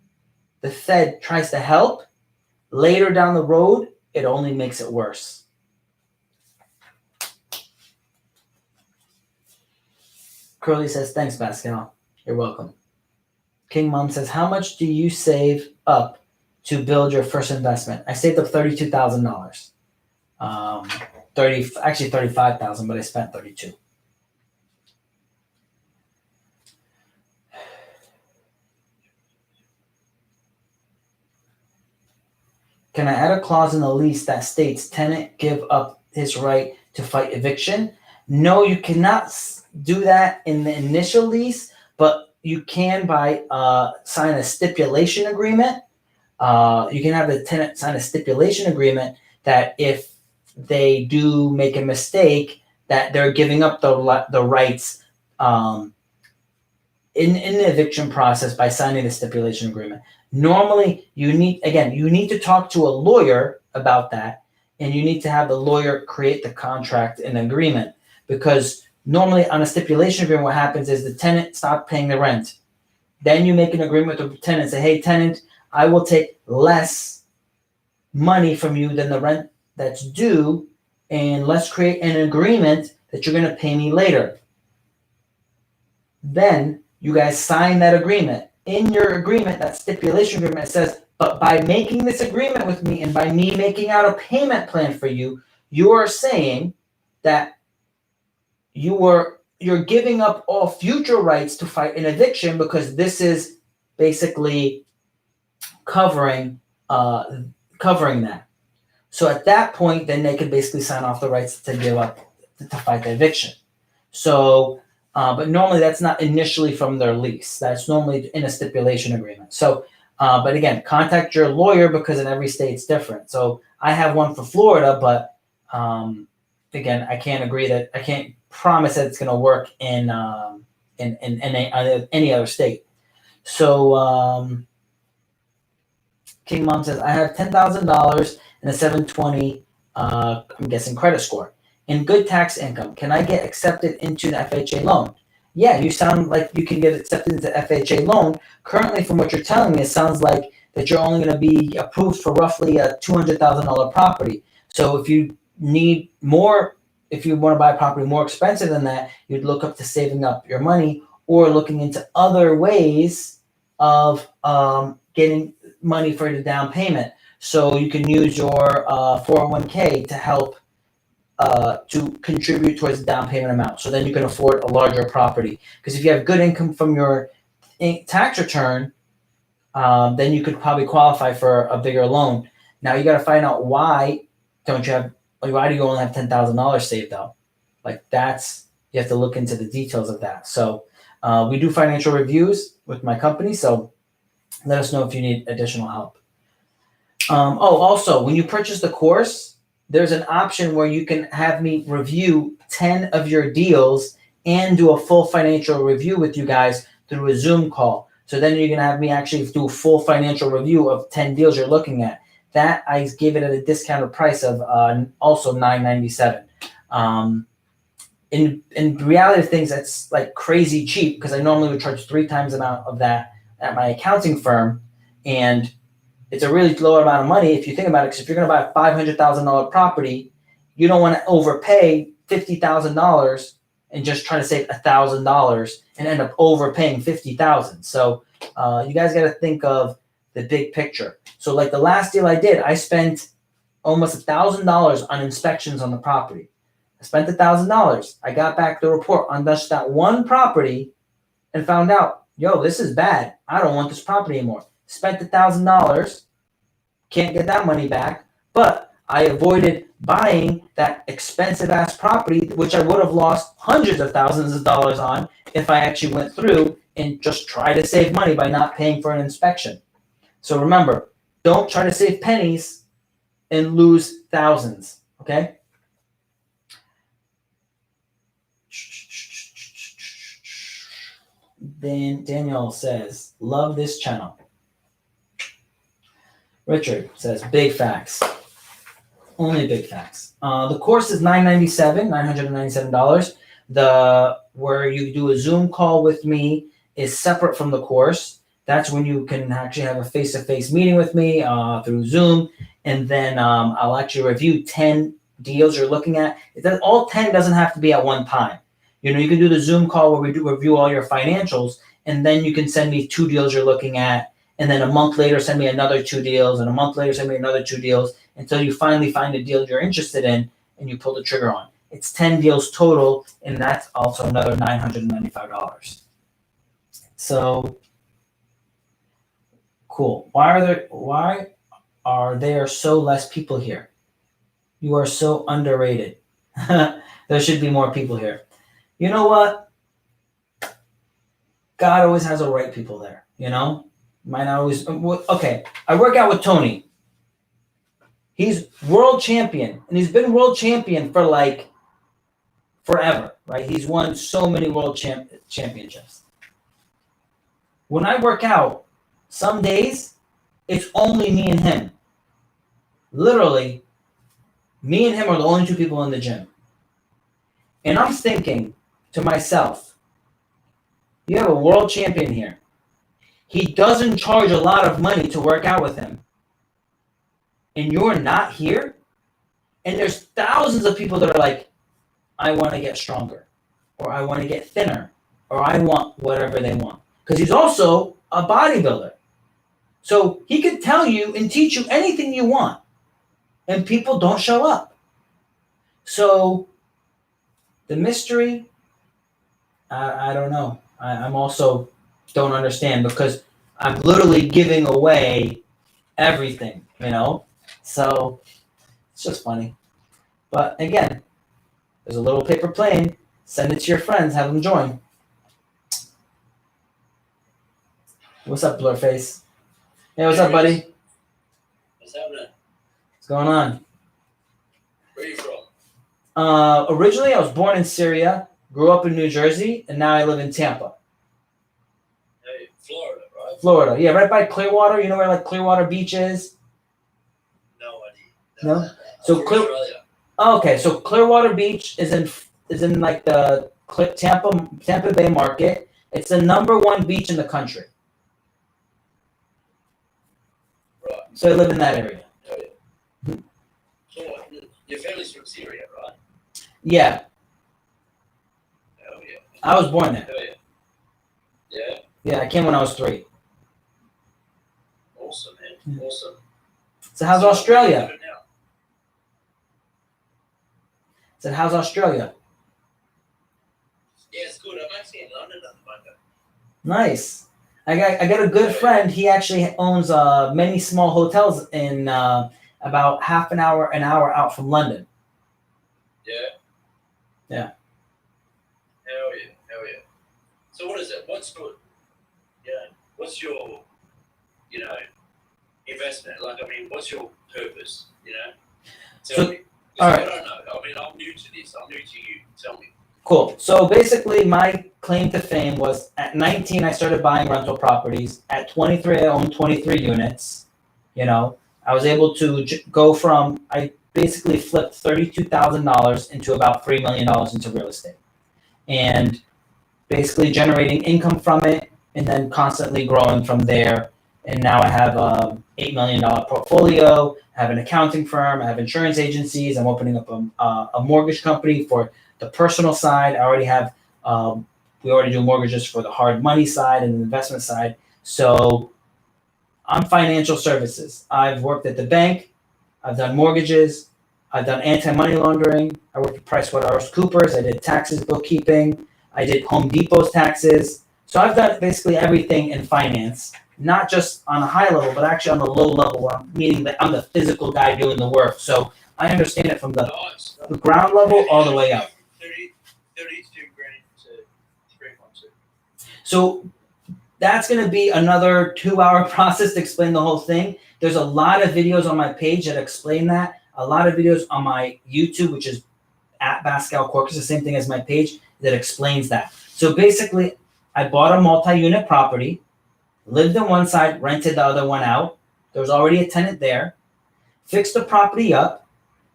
the Fed tries to help, later down the road, it only makes it worse. Curly says, thanks, Pascal. You're welcome. King Mom says, how much do you save up to build your first investment? I saved up $32,000. Actually $35,000, but I spent $32,000. Can I add a clause in the lease that states tenant give up his right to fight eviction? No, you cannot do that in the initial lease, but you can by sign a stipulation agreement. You can have the tenant sign a stipulation agreement that if they do make a mistake, that they're giving up the rights in the eviction process by signing the stipulation agreement. Normally, you need to talk to a lawyer about that, and you need to have the lawyer create the contract and agreement, because normally on a stipulation agreement, what happens is the tenant stops paying the rent. Then you make an agreement with the tenant and say, hey, tenant, I will take less money from you than the rent that's due, and let's create an agreement that you're going to pay me later. Then you guys sign that agreement. In your agreement, that stipulation agreement, it says, but by making this agreement with me and by me making out a payment plan for you, you are saying that you're giving up all future rights to fight an eviction, because this is basically covering that. So at that point, then they can basically sign off the rights to give up to fight the eviction. So, but normally that's not initially from their lease. That's normally in a stipulation agreement. So, but again, contact your lawyer, because in every state it's different. So I have one for Florida, but again, I can't promise that it's going to work in any other state. So King Mom says, I have $10,000 and a 720, I'm guessing, credit score, and good tax income. Can I get accepted into the FHA loan? Yeah, you sound like you can get accepted into FHA loan. Currently, from what you're telling me, it sounds like that you're only going to be approved for roughly a $200,000 property. So if you need more, if you want to buy a property more expensive than that, you'd look up to saving up your money or looking into other ways of getting money for the down payment. So you can use your 401k to help to contribute towards the down payment amount. So then you can afford a larger property. Because if you have good income from your tax return, then you could probably qualify for a bigger loan. Now you got to find out why do you only have $10,000 saved though? Like you have to look into the details of that. So we do financial reviews with my company. So let us know if you need additional help. Also, when you purchase the course, there's an option where you can have me review 10 of your deals and do a full financial review with you guys through a Zoom call. So then you're going to have me actually do a full financial review of 10 deals you're looking at. That I give it at a discounted price of also $997. In reality of things, that's like crazy cheap because I normally would charge 3 times the amount of that at my accounting firm. And it's a really low amount of money if you think about it, because if you're going to buy a $500,000 property, you don't want to overpay $50,000 and just try to save $1,000 and end up overpaying $50,000. So you guys got to think of the big picture. So like the last deal I did, I spent almost $1,000 on inspections on the property. I spent $1,000. I got back the report on just that one property and found out, yo, this is bad. I don't want this property anymore. Spent $1,000, can't get that money back, but I avoided buying that expensive ass property, which I would have lost hundreds of thousands of dollars on if I actually went through and just try to save money by not paying for an inspection. So remember, don't try to save pennies and lose thousands, okay? Then Daniel says, love this channel. Richard says, big facts. Only big facts. The course is $997. Where you do a Zoom call with me is separate from the course. That's when you can actually have a face-to-face meeting with me through Zoom. And then I'll actually review 10 deals you're looking at. All 10 doesn't have to be at one time. You can do the Zoom call where we do review all your financials, and then you can send me 2 deals you're looking at. And then a month later, send me another 2 deals, and a month later, send me another 2 deals until you finally find a deal you're interested in and you pull the trigger on. It's 10 deals total, and that's also another $995. So cool. Why are there so less people here? You are so underrated. There should be more people here. You know what? God always has the right people there, Might not always. Okay, I work out with Tony. He's world champion, and he's been world champion for like forever, right? He's won so many world championships. When I work out, some days it's only me and him. Literally, me and him are the only 2 people in the gym. And I'm thinking to myself, you have a world champion here. He doesn't charge a lot of money to work out with him. And you're not here? And there's thousands of people that are like, I want to get stronger, or I want to get thinner, or I want whatever they want. Because he's also a bodybuilder. So he could tell you and teach you anything you want. And people don't show up. So the mystery, I don't know. I'm also don't understand because I'm literally giving away everything, So it's just funny. But again, there's a little paper plane. Send it to your friends. Have them join. What's up, Blurface? Hey, what's up, buddy? What's happening? What's going on? Where are you from? Originally, I was born in Syria, grew up in New Jersey, and now I live in Tampa. Hey, Florida, right? Florida, yeah, right by Clearwater. You know where like Clearwater Beach is? No idea. No? So Okay, so Clearwater Beach is in like the Tampa Bay market. It's the number one beach in the country. Right. So I live in that area. Oh, yeah. So what, your family's from Syria, right? Yeah, Oh, yeah. I was born there. Oh, yeah. Yeah. Yeah, I came when I was 3. Awesome, man. Awesome. So how's So where you Australia? living now? So how's Australia? Yeah, it's good. I'm actually in London at the moment. Nice. I got a good friend. He actually owns many small hotels in about half an hour out from London. Yeah. Yeah. Hell yeah. Hell yeah. So what is it? What's your, investment? Like, I mean, what's your purpose? Tell me. 'Cause all right. I don't know. I mean, I'm new to this. I'm new to you. Tell me. Cool. So basically, my claim to fame was at 19, I started buying rental properties. At 23, I owned 23 units. I was able to go from, I basically flipped $32,000 into about $3 million into real estate. And basically generating income from it and then constantly growing from there. And now I have a $8 million portfolio, I have an accounting firm, I have insurance agencies, I'm opening up a mortgage company for the personal side. I already have, we already do mortgages for the hard money side and the investment side. So I'm financial services. I've worked at the bank, I've done mortgages, I've done anti-money laundering, I worked at PricewaterhouseCoopers, I did taxes, bookkeeping, I did Home Depot's taxes. So I've done basically everything in finance, not just on a high level, but actually on the low level, meaning that I'm the physical guy doing the work. So I understand it from the Nice. ground level all the way up. 32 grand to 3.2. So that's going to be another 2-hour process to explain the whole thing. There's a lot of videos on my page that explain that. A lot of videos on my YouTube, which is at Pascal Corcus, the same thing as my page, that explains that. So basically, I bought a multi-unit property, lived on one side, rented the other one out. There was already a tenant there. Fixed the property up,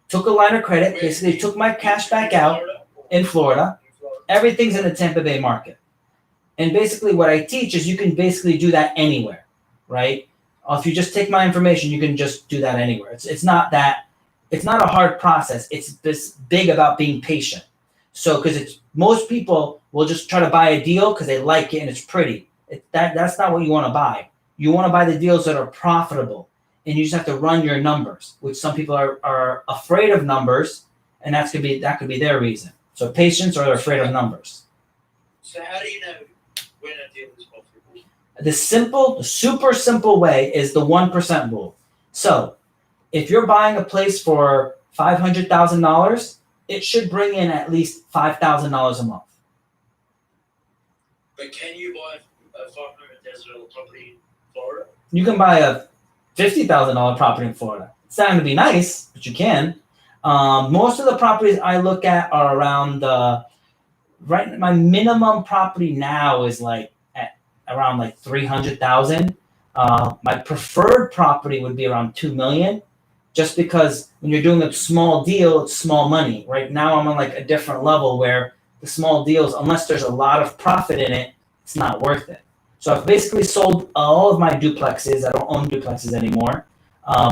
took a line of credit, basically took my cash back out in Florida. Everything's in the Tampa Bay market. And basically what I teach is you can basically do that anywhere, right? If you just take my information, you can just do that anywhere. It's not a hard process. It's this big about being patient. So because most people will just try to buy a deal because they like it and it's pretty. That's not what you want to buy. You want to buy the deals that are profitable, and you just have to run your numbers, which some people are afraid of numbers, and that could be their reason. So patience, or they're afraid of numbers. So how do you know when a deal is profitable? The super simple way is the 1% rule. So if you're buying a place for $500,000, it should bring in at least $5,000 a month. But can you buy a $500,000 property in Florida? You can buy a $50,000 property in Florida. It's not going to be nice, but you can. Most of the properties I look at are around my minimum property now is like at around like 300,000. My preferred property would be around 2 million, just because when you're doing a small deal, it's small money. Right now I'm on like a different level where the small deals, unless there's a lot of profit in it, it's not worth it. So I've basically sold all of my duplexes. I don't own duplexes anymore.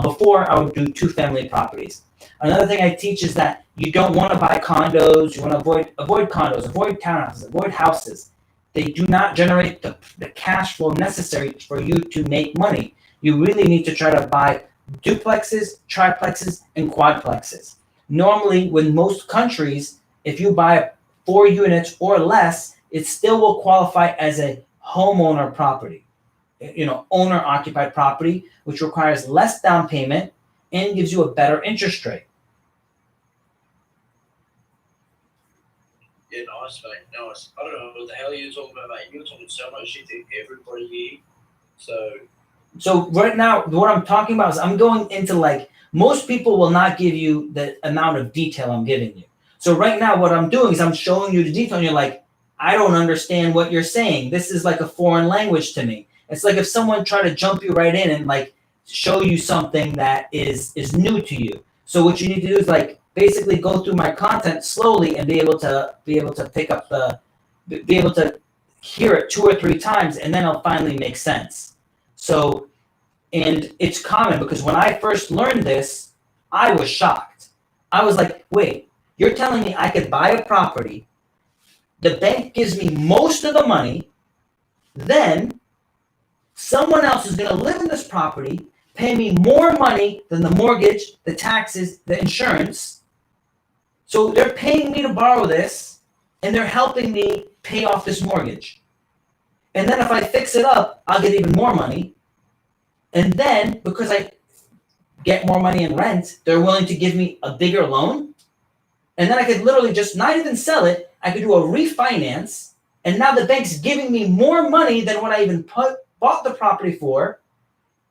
Before I would do 2-family properties. Another thing I teach is that you don't want to buy condos. You want to avoid condos, avoid townhouses, avoid houses. They do not generate the cash flow necessary for you to make money. You really need to try to buy duplexes, triplexes, and quadplexes. Normally, with most countries, if you buy 4 units or less, it still will qualify as a homeowner property, owner occupied property, which requires less down payment and gives you a better interest rate. Yeah, nice, mate. Nice. I don't know what the hell you're talking about, mate. You're talking so much shit to everybody here. So right now, what I'm talking about is I'm going into like, most people will not give you the amount of detail I'm giving you. So right now, what I'm doing is I'm showing you the detail, and you're like, I don't understand what you're saying. This is like a foreign language to me. It's like if someone tried to jump you right in and like show you something that is new to you. So what you need to do is like basically go through my content slowly and be able to pick up be able to hear it 2 or 3 times, and then it'll finally make sense. So, and it's common because when I first learned this, I was shocked. I was like, wait, you're telling me I could buy a property, the bank gives me most of the money, then someone else is going to live in this property, pay me more money than the mortgage, the taxes, the insurance. So they're paying me to borrow this, and they're helping me pay off this mortgage. And then if I fix it up, I'll get even more money. And then because I get more money in rent, they're willing to give me a bigger loan. And then I could literally just not even sell it. I could do a refinance. And now the bank's giving me more money than what I even bought the property for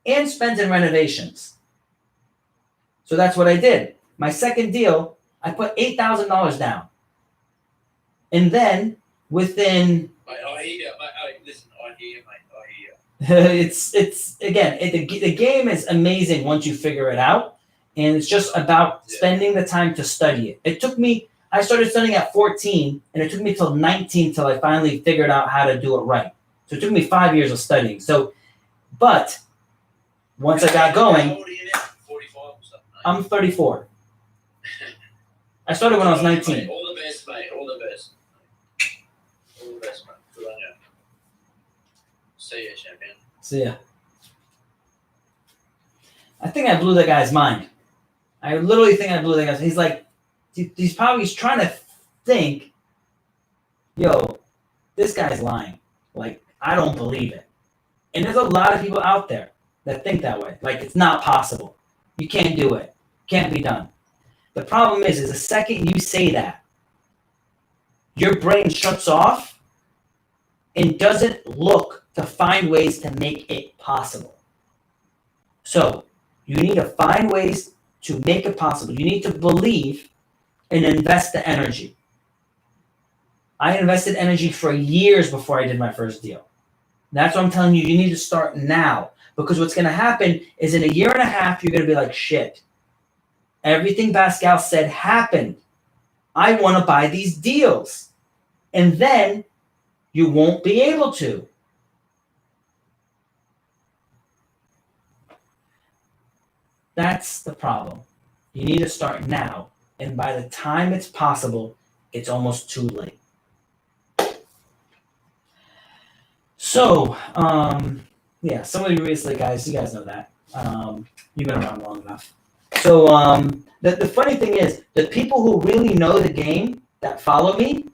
and spent in renovations. So that's what I did. My second deal, I put $8,000 down. And then within... I hear you. Listen, I hear you, mate. I hear you. it's again, the game is amazing once you figure it out. And it's just about spending the time to study it. It took me... I started studying at 14, and it took me till 19 till I finally figured out how to do it right. So it took me 5 years of studying. So, but once I got going... How old are you now? 45 or something, mate? I'm 34. I started when I was 19. All the best, mate. All the best. All the best, mate. Good on you. See ya, champion. See ya. I think I blew that guy's mind. I literally think I blew that guy's mind. He's like, he's trying to think, yo, this guy's lying. Like, I don't believe it. And there's a lot of people out there that think that way. Like, it's not possible. You can't do it. Can't be done. The problem is the second you say that, your brain shuts off and doesn't look to find ways to make it possible. So you need to find ways to make it possible. You need to believe and invest the energy. I invested energy for years before I did my first deal. That's what I'm telling you. You need to start now, because what's going to happen is in a year and a half, you're going to be like, shit. Everything Pascal said happened. I want to buy these deals. And then you won't be able to. That's the problem. You need to start now. And by the time it's possible, it's almost too late. So, some of you recently, guys, you guys know that. You've been around long enough. So the funny thing is, the people who really know the game that follow me,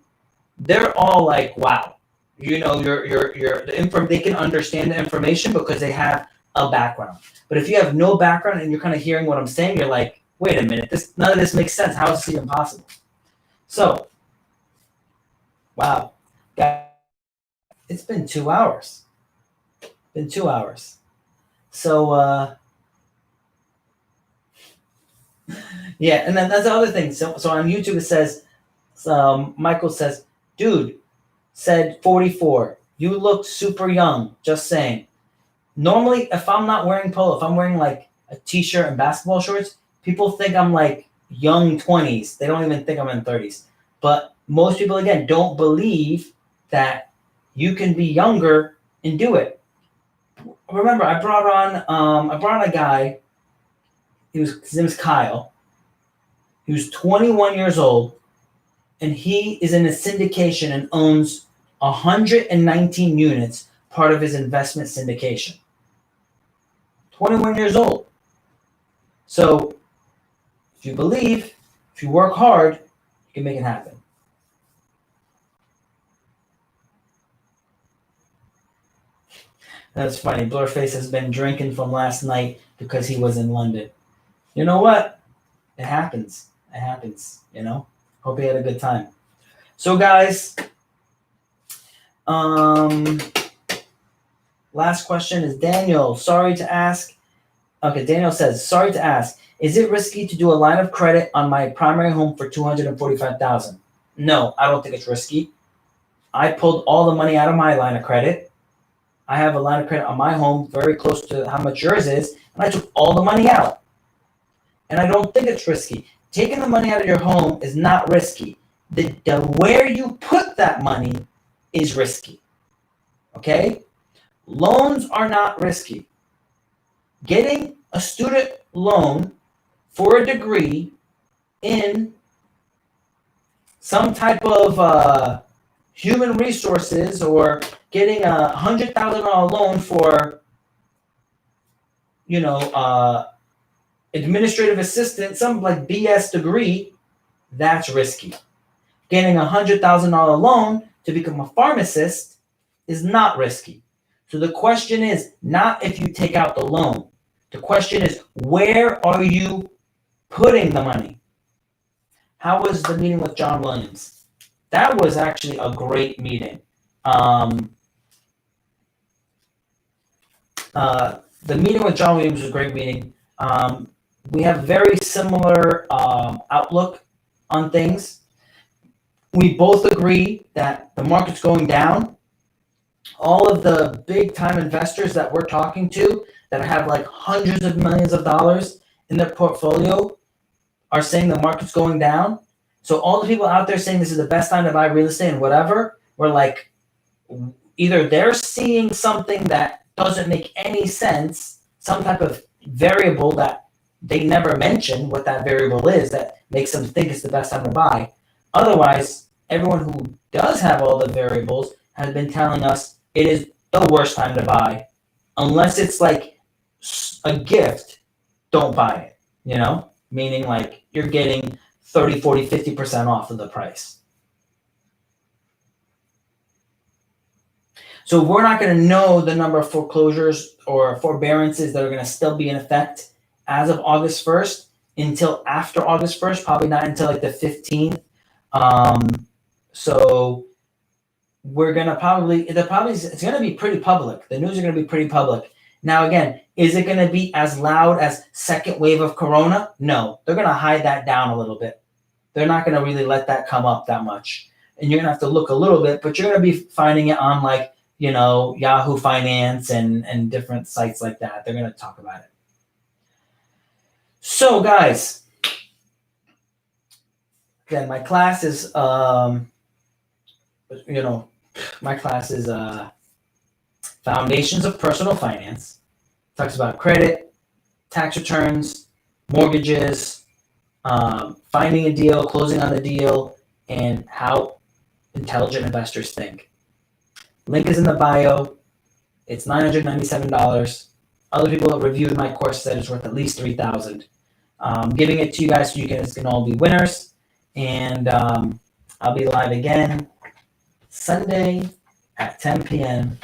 they're all like, wow, you know, they can understand the information because they have a background. But if you have no background and you're kind of hearing what I'm saying, you're like, wait a minute, none of this makes sense. How is this even possible? So, wow, guys, it's been 2 hours. So, yeah, and then that's the other thing. So on YouTube it says, Michael says, dude, said 44. You look super young, just saying. Normally, if I'm not wearing polo, if I'm wearing like a t-shirt and basketball shorts, people think I'm like young 20s. They don't even think I'm in 30s. But most people, again, don't believe that you can be younger and do it. Remember, I brought on a guy. His name is Kyle. He was 21 years old, and he is in a syndication and owns 119 units, part of his investment syndication. 21 years old. So if you believe, if you work hard, you can make it happen. That's funny. Blurface has been drinking from last night because he was in London. You know what? It happens. It happens, you know? Hope you had a good time. So, guys, last question is Daniel. Sorry to ask. Okay, Daniel says, sorry to ask. Is it risky to do a line of credit on my primary home for $245,000? No, I don't think it's risky. I pulled all the money out of my line of credit. I have a line of credit on my home very close to how much yours is, and I took all the money out. And I don't think it's risky. taking the money out of your home is not risky. The where you put that money is risky. Okay? Loans are not risky. Getting a student loan for a degree in some type of human resources, or getting a $100,000 loan for, administrative assistant, some like BS degree, that's risky. Getting a $100,000 loan to become a pharmacist is not risky. So the question is not if you take out the loan. The question is, where are you putting the money? How was the meeting with John Williams? That was actually a great meeting. The meeting with John Williams was a great meeting. We have very similar outlook on things. We both agree that the market's going down. All of the big time investors that we're talking to that have like hundreds of millions of dollars in their portfolio are saying the market's going down. So all the people out there saying this is the best time to buy real estate and whatever, we're like, either they're seeing something that doesn't make any sense, some type of variable that they never mention what that variable is that makes them think it's the best time to buy. Otherwise, everyone who does have all the variables has been telling us it is the worst time to buy. Unless it's like a gift, don't buy it, meaning like you're getting 30, 40, 50% off of the price. So we're not going to know the number of foreclosures or forbearances that are going to still be in effect as of August 1st until after August 1st, probably not until like the 15th. So we're going to it's going to be pretty public. The news are going to be pretty public. Now, again, is it going to be as loud as second wave of Corona? No, they're going to hide that down a little bit. They're not going to really let that come up that much. And you're going to have to look a little bit, but you're going to be finding it on like, Yahoo Finance and different sites like that. They're going to talk about it. So, guys, again, my class is, Foundations of Personal Finance. Talks about credit, tax returns, mortgages, finding a deal, closing on the deal, and how intelligent investors think. Link is in the bio. It's $997. Other people that reviewed my course said it's worth at least $3,000. Giving it to you guys so you guys can all be winners. And I'll be live again Sunday at 10 p.m.